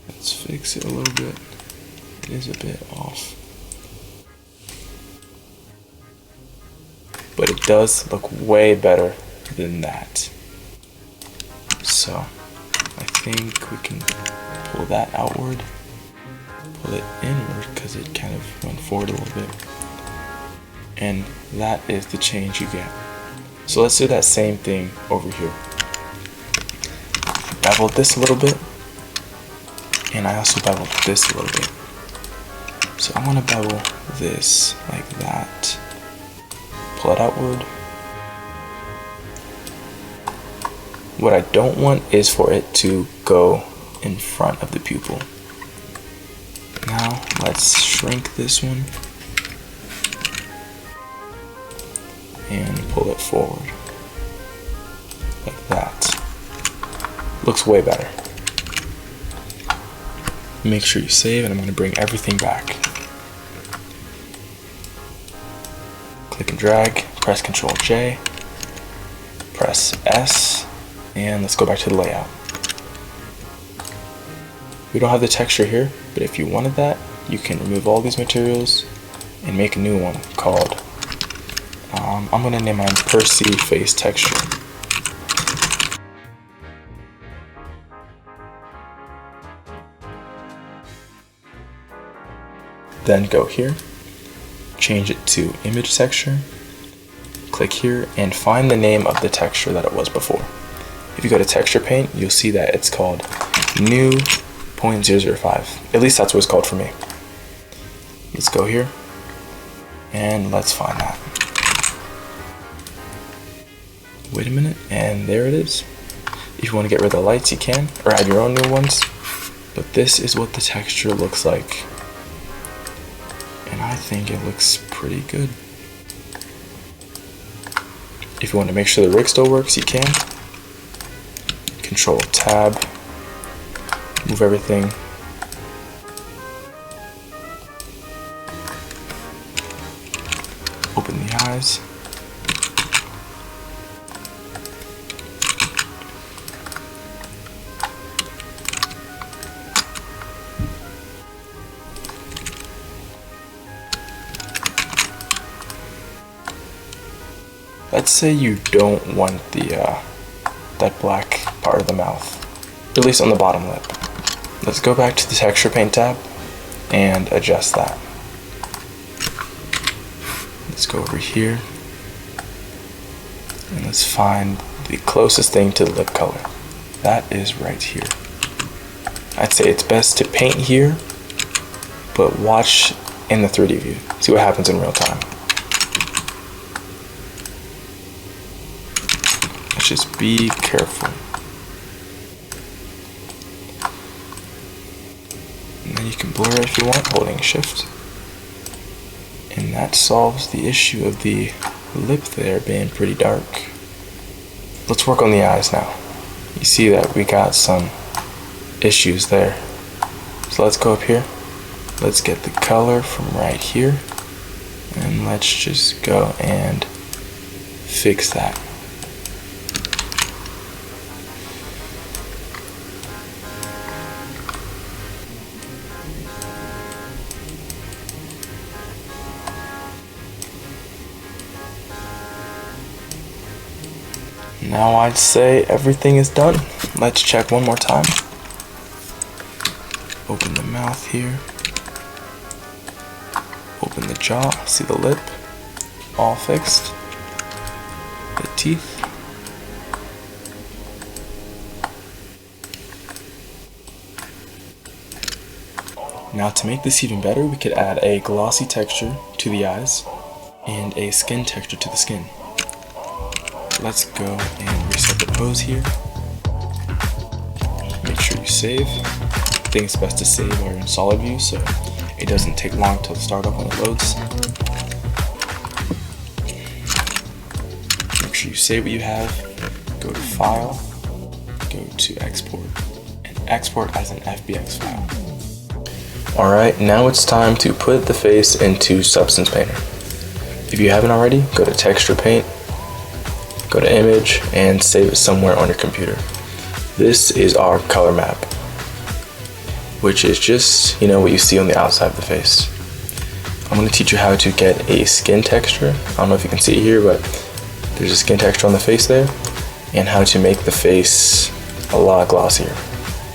Let's fix it a little bit. It is a bit off. But it does look way better than that. So I think we can pull that outward, pull it inward because it kind of went forward a little bit. And that is the change you get. So let's do that same thing over here. I beveled this a little bit, and I also beveled this a little bit. So I'm going to bevel this like that. Pull it outward. What I don't want is for it to go in front of the pupil. Now let's shrink this one and pull it forward like that. Looks way better. Make sure you save, and I'm going to bring everything back. Click and drag, press Control J, press S, and let's go back to the layout. We don't have the texture here, but if you wanted that, you can remove all these materials and make a new one called, I'm going to name mine Percy Face Texture. Then go here, change it to image texture, click here, and find the name of the texture that it was before. If you go to texture paint, you'll see that it's called new 0.005. At least that's what it's called for me. Let's go here, and let's find that. Wait a minute, and there it is. If you want to get rid of the lights, you can, or add your own new ones. But this is what the texture looks like. And I think it looks pretty good. If you want to make sure the rig still works, you can. Control Tab, move everything. Open the eyes. Let's say you don't want the that black part of the mouth, at least on the bottom lip. Let's go back to the texture paint tab and adjust that. Let's go over here and let's find the closest thing to the lip color. That is right here. I'd say it's best to paint here, but watch in the 3D view. See what happens in real time. Let's just be careful. And then you can blur it if you want, holding shift. And that solves the issue of the lip there being pretty dark. Let's work on the eyes now. You see that we got some issues there. So let's go up here. Let's get the color from right here. And let's just go and fix that. Now I'd say everything is done. Let's check one more time. Open the mouth here. Open the jaw, see the lip, all fixed. The teeth. Now to make this even better, we could add a glossy texture to the eyes and a skin texture to the skin. Let's go and reset the pose here. Make sure you save. I think it's best to save while you're in solid view so it doesn't take long to start up when it loads. Make sure you save what you have. Go to File, go to Export, and export as an FBX file. Alright, now it's time to put the face into Substance Painter. If you haven't already, go to Texture Paint, go to Image, and save it somewhere on your computer. This is our color map, which is just, what you see on the outside of the face. I'm going to teach you how to get a skin texture. I don't know if you can see it here, but there's a skin texture on the face there, and how to make the face a lot glossier.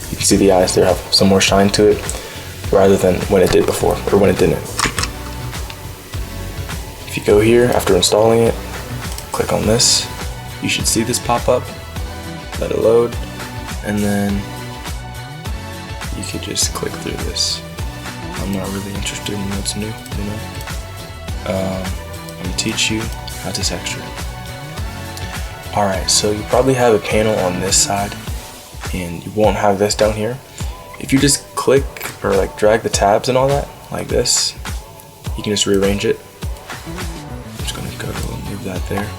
You can see the eyes there have some more shine to it, rather than when it did before, or when it didn't. If you go here after installing it, click on this, you should see this pop up, let it load, and then you could just click through this. I'm not really interested in what's new, I'm going to teach you how to texture it. Alright, so you probably have a panel on this side, and you won't have this down here. If you just click or drag the tabs and all that, like this, you can just rearrange it. I'm just going to go and move that there.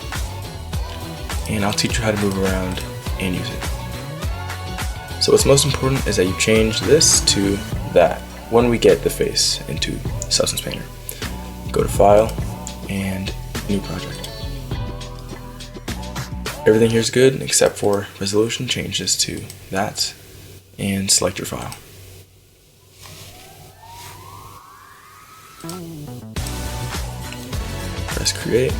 And I'll teach you how to move around and use it. So what's most important is that you change this to that when we get the face into Substance Painter. Go to File and New Project. Everything here is good except for resolution. Change this to that and select your file. Press create,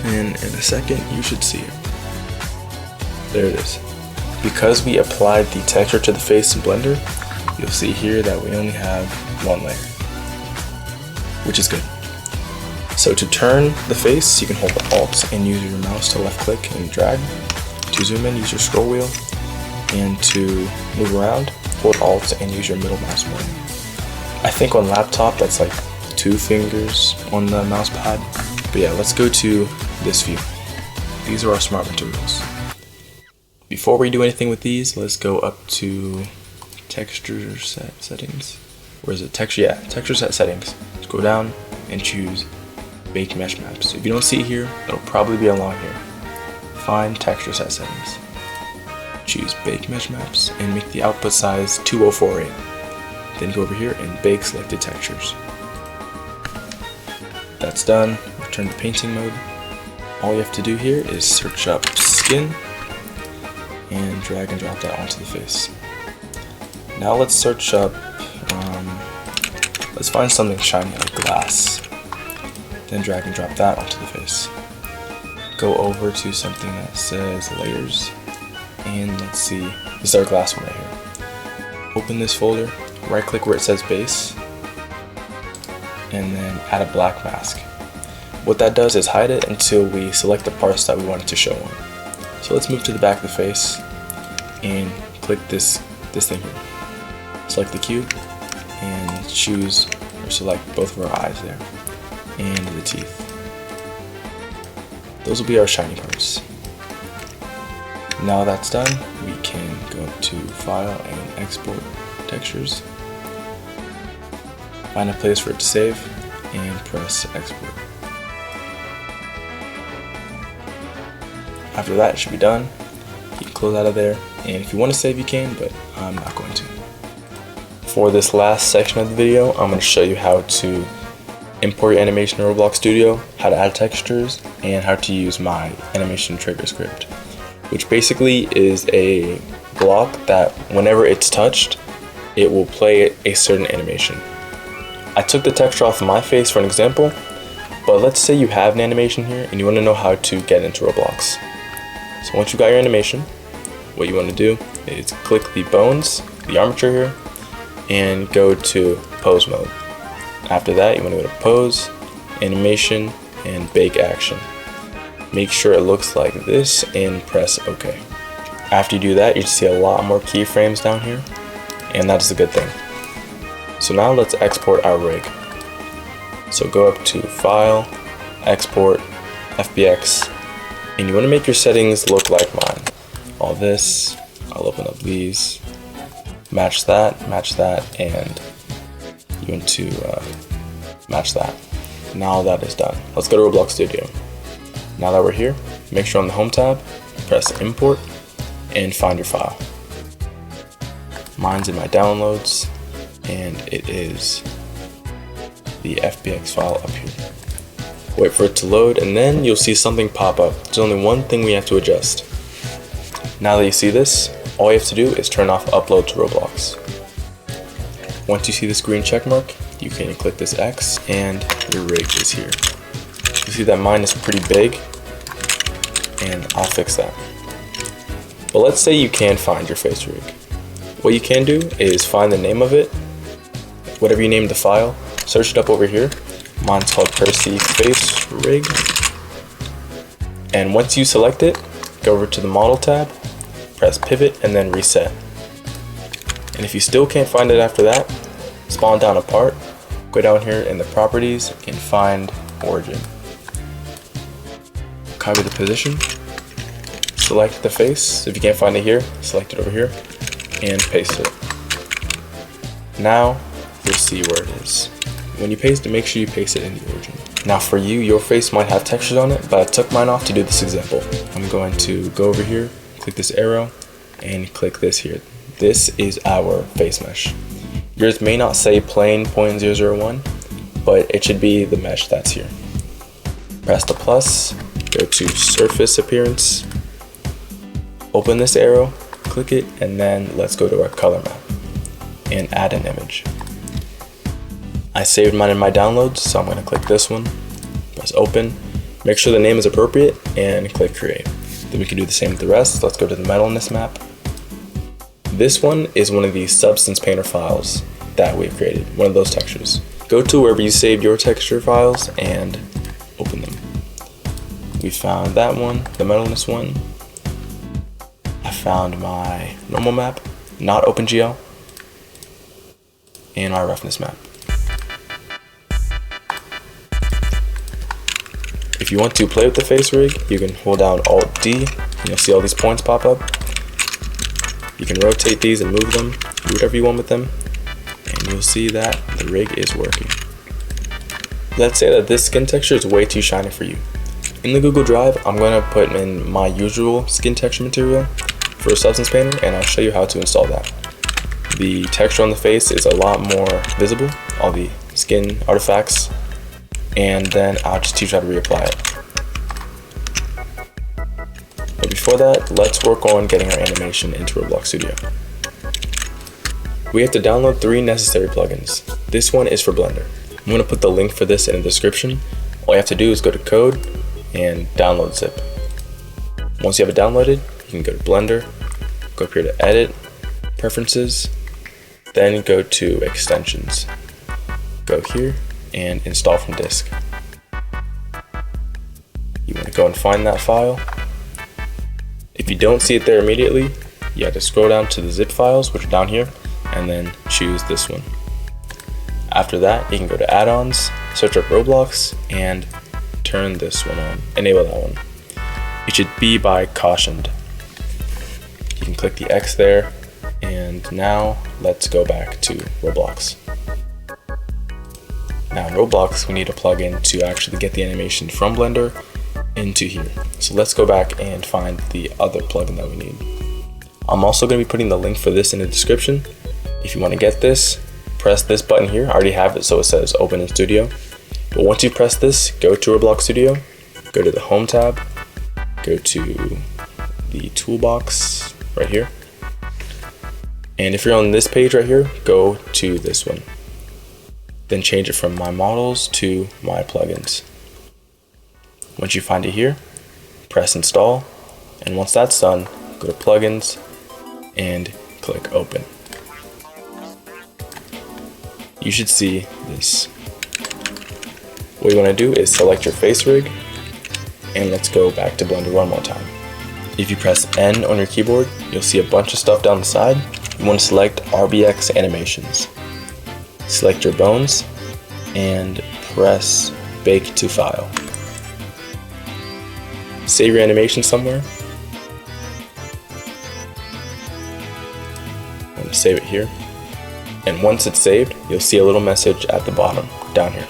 and in a second you should see it. There it is. Because we applied the texture to the face in Blender, you'll see here that we only have one layer, which is good. So to turn the face, you can hold the Alt and use your mouse to left click and drag. To zoom in, use your scroll wheel, and to move around, hold Alt and use your middle mouse button. I think on laptop that's 2 fingers on the mouse pad. But yeah, let's go to this view. These are our smart materials. Before we do anything with these, let's go up to texture set settings. Where is it? Texture, yeah, texture set settings. Let's go down and choose bake mesh maps. If you don't see it here, it'll probably be along here. Find texture set settings. Choose bake mesh maps and make the output size 2048. Then go over here and bake selected textures. That's done. Return to painting mode. All you have to do here is search up skin and drag and drop that onto the face. Now let's search up, let's find something shiny like glass. Then drag and drop that onto the face. Go over to something that says layers, and let's see, this is our glass one right here. Open this folder, right click where it says base, and then add a black mask. What that does is hide it until we select the parts that we want it to show on. So let's move to the back of the face and click this thing here. Select the cube and choose or select both of our eyes there and the teeth. Those will be our shiny parts. Now that's done, we can go up to File and Export Textures. Find a place for it to save and press Export. After that, it should be done. You can close out of there, and if you want to save, you can, but I'm not going to. For this last section of the video, I'm going to show you how to import your animation in Roblox Studio, how to add textures, and how to use my animation trigger script, which basically is a block that whenever it's touched, it will play a certain animation. I took the texture off of my face for an example, but let's say you have an animation here and you want to know how to get into Roblox. So once you got your animation, what you want to do is click the bones, the armature here, and go to pose mode. After that, you want to go to pose, animation, and bake action. Make sure it looks like this and press OK. After you do that, you see a lot more keyframes down here, and that's a good thing. So now let's export our rig. So go up to File, Export, FBX, and you want to make your settings look like mine. All this, I'll open up these, match that, and you want to match that. Now that is done. Let's go to Roblox Studio. Now that we're here, make sure on the Home tab, press Import, and find your file. Mine's in my downloads, and it is the FBX file up here. Wait for it to load, and then you'll see something pop up. There's only one thing we have to adjust. Now that you see this, all you have to do is turn off Upload to Roblox. Once you see this green check mark, you can click this X, and your rig is here. You see that mine is pretty big, and I'll fix that. But let's say you can find your face rig. What you can do is find the name of it, whatever you named the file, search it up over here. Mine's called Percy Face Rig. And once you select it, go over to the Model tab, press Pivot, and then Reset. And if you still can't find it after that, spawn down a part, go down here in the Properties, and find Origin. Copy the position, select the face. If you can't find it here, select it over here, and paste it. Now, you'll see where it is. When you paste it, make sure you paste it in the origin. Now for you, your face might have textures on it, but I took mine off to do this example. I'm going to go over here, click this arrow, and click this here. This is our face mesh. Yours may not say plain 0.001, but it should be the mesh that's here. Press the plus, go to surface appearance, open this arrow, click it, and then let's go to our color map and add an image. I saved mine in my downloads, so I'm going to click this one, press open, make sure the name is appropriate, and click create. Then we can do the same with the rest. Let's go to the metalness map. This one is one of these substance painter files that we've created, one of those textures. Go to wherever you saved your texture files and open them. We found that one, the metalness one. I found my normal map, not OpenGL, and my roughness map. If you want to play with the face rig, you can hold down Alt D, and you'll see all these points pop up. You can rotate these and move them, do whatever you want with them, and you'll see that the rig is working. Let's say that this skin texture is way too shiny for you. In the Google Drive, I'm going to put in my usual skin texture material for Substance Painter, and I'll show you how to install that. The texture on the face is a lot more visible, all the skin artifacts, and then I'll just teach you how to reapply it. But before that, let's work on getting our animation into Roblox Studio. We have to download 3 necessary plugins. This one is for Blender. I'm going to put the link for this in the description. All you have to do is go to Code and download zip. Once you have it downloaded, you can go to Blender, go up here to Edit, Preferences, then go to Extensions. Go here and install from disk. go and find that file. If you don't see it there immediately, you have to scroll down to the zip files, which are down here, and then choose this one. After that, you can go to add-ons, search up Roblox, and turn this one on, enable that one. It should be by cautioned. You can click the X there, and now let's go back to Roblox. Now in Roblox, we need a plugin to actually get the animation from Blender into here. So let's go back and find the other plugin that we need. I'm also going to be putting the link for this in the description. If you want to get this, press this button here. I already have it, so it says open in Studio. But once you press this, go to Roblox Studio, go to the Home tab, go to the Toolbox right here. And if you're on this page right here, go to this one. Then change it from My Models to My Plugins. Once you find it here, press Install, and once that's done, go to Plugins and click Open. You should see this. What you want to do is select your face rig, and let's go back to Blender one more time. If you press N on your keyboard, you'll see a bunch of stuff down the side. You want to select RBX Animations. Select your bones and press Bake to File. Save your animation somewhere. I'm going to save it here. And once it's saved, you'll see a little message at the bottom down here.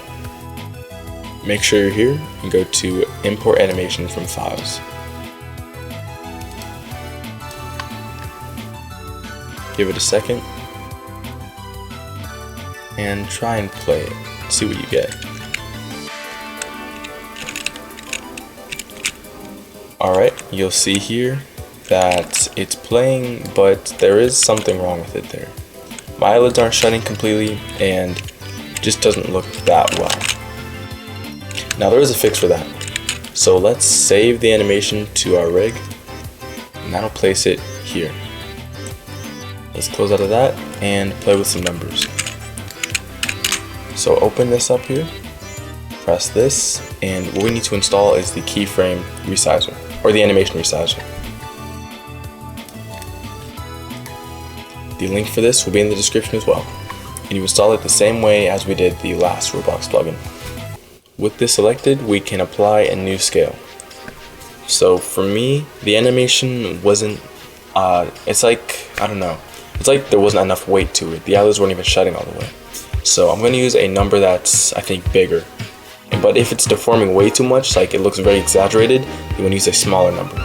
Make sure you're here and go to Import Animation from Files. Give it a second and try and play it. See what you get. Alright, you'll see here that it's playing, but there is something wrong with it there. My eyelids aren't shutting completely and it just doesn't look that well. Now there is a fix for that. So let's save the animation to our rig, and that'll place it here. Let's close out of that and play with some numbers. So open this up here, press this, and what we need to install is the keyframe resizer, or the animation resizer. The link for this will be in the description as well, and you install it the same way as we did the last Roblox plugin. With this selected, we can apply a new scale. So for me, the animation wasn't, it's like, I don't know, it's like there wasn't enough weight to it. The eyelids weren't even shutting all the way. So I'm going to use a number that's, I think, bigger. But if it's deforming way too much, like it looks very exaggerated, you want to use a smaller number.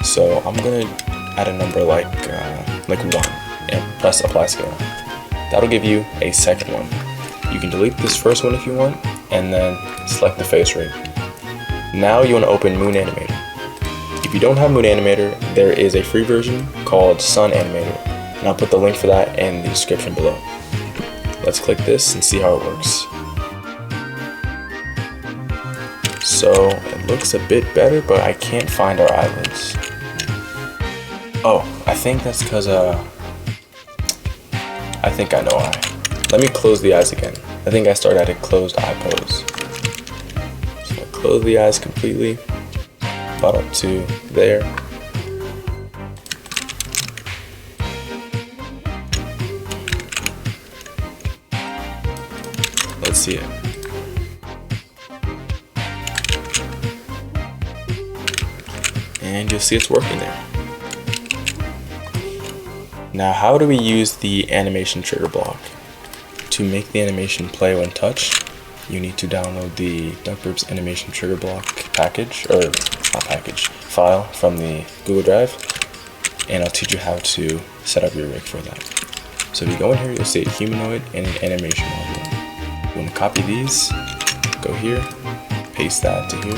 So I'm going to add a number like 1 and press Apply Scale. That'll give you a second one. You can delete this first one if you want, and then select the face rig. Now you want to open Moon Animator. If you don't have Moon Animator, there is a free version called Sun Animator, and I'll put the link for that in the description below. Let's click this and see how it works. So it looks a bit better, but I can't find our eyelids. Oh, I think that's because I think I know why. Let me close the eyes again. I think I started at a closed eye pose. So I close the eyes completely, about up to there. Let's see it. And you'll see it's working there. Now, how do we use the animation trigger block? To make the animation play when touched, you need to download the Duckbirps animation trigger block package, or not package, file from the Google Drive, and I'll teach you how to set up your rig for that. So if you go in here, you'll see a humanoid and an animation module. You want to copy these, go here, paste that to here,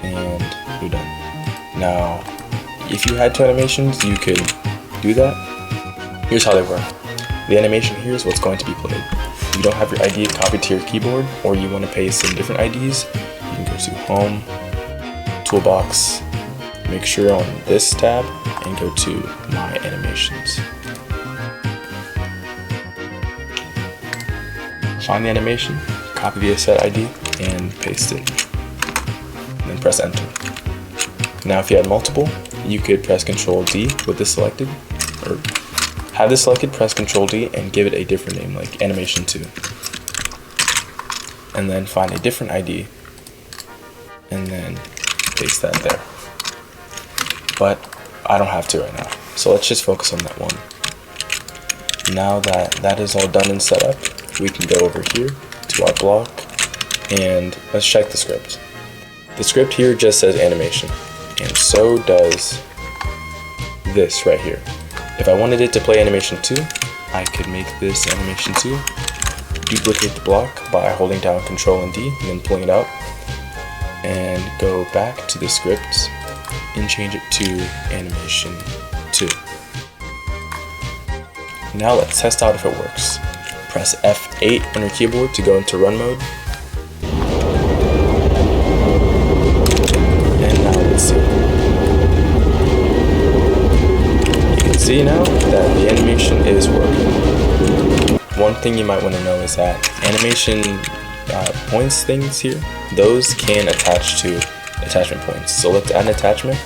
and you're done. Now, if you had two animations, you could do that. Here's how they work. The animation here is what's going to be played. If you don't have your ID copied to your keyboard, or you want to paste in different IDs, you can go to Home, Toolbox, make sure you're on this tab, and go to My Animations. Find the animation, copy the set ID, and paste it. And then press enter. Now if you had multiple, you could press Ctrl D with this selected, or have this selected, press Ctrl D and give it a different name like animation 2. And then find a different ID and then paste that there. But I don't have to right now, so let's just focus on that one. Now that that is all done and set up, we can go over here to our block and let's check the script. The script here just says animation, and so does this right here. If I wanted it to play animation 2, I could make this animation 2, duplicate the block by holding down Ctrl and D and then pulling it out, and go back to the script and change it to animation 2. Now let's test out if it works. Press F8 on your keyboard to go into run mode. And now let's see. You can see now that the animation is working. One thing you might want to know is that animation points things here, those can attach to attachment points. So let's add an attachment,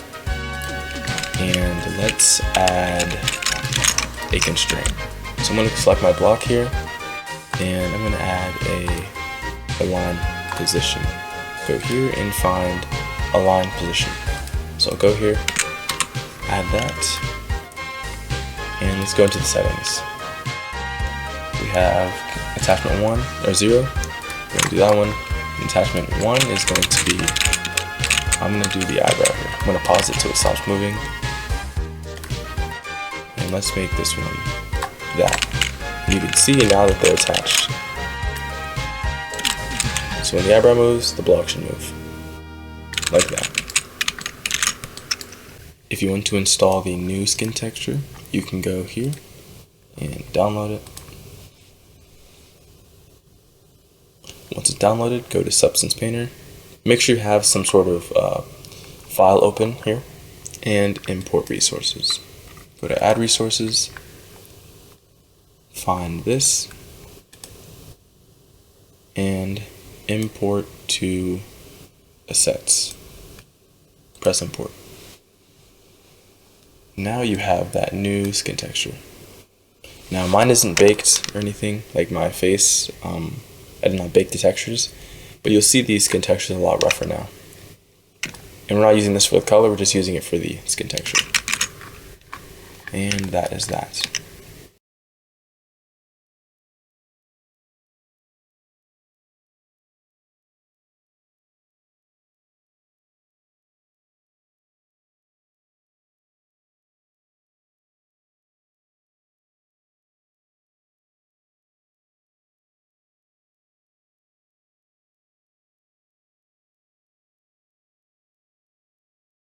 and let's add a constraint. So I'm going to select my block here, and I'm going to add a align position. Go here and find align position. So I'll go here, add that, and let's go into the settings. We have attachment 1 or 0. We're going to do that one. Attachment 1 is going to be, I'm going to do the eyebrow here. I'm going to pause it till it stops moving. And let's make this one that. You can see now that they're attached. So when the eyebrow moves, the block should move. Like that. If you want to install the new skin texture, you can go here and download it. Once it's downloaded, go to Substance Painter. Make sure you have some sort of file open here, and import resources. Go to Add Resources, find this, and import to Assets. Press Import. Now you have that new skin texture. Now mine isn't baked or anything, like my face. I did not bake the textures, but you'll see these skin textures a lot rougher now. And we're not using this for the color, we're just using it for the skin texture. And that is that.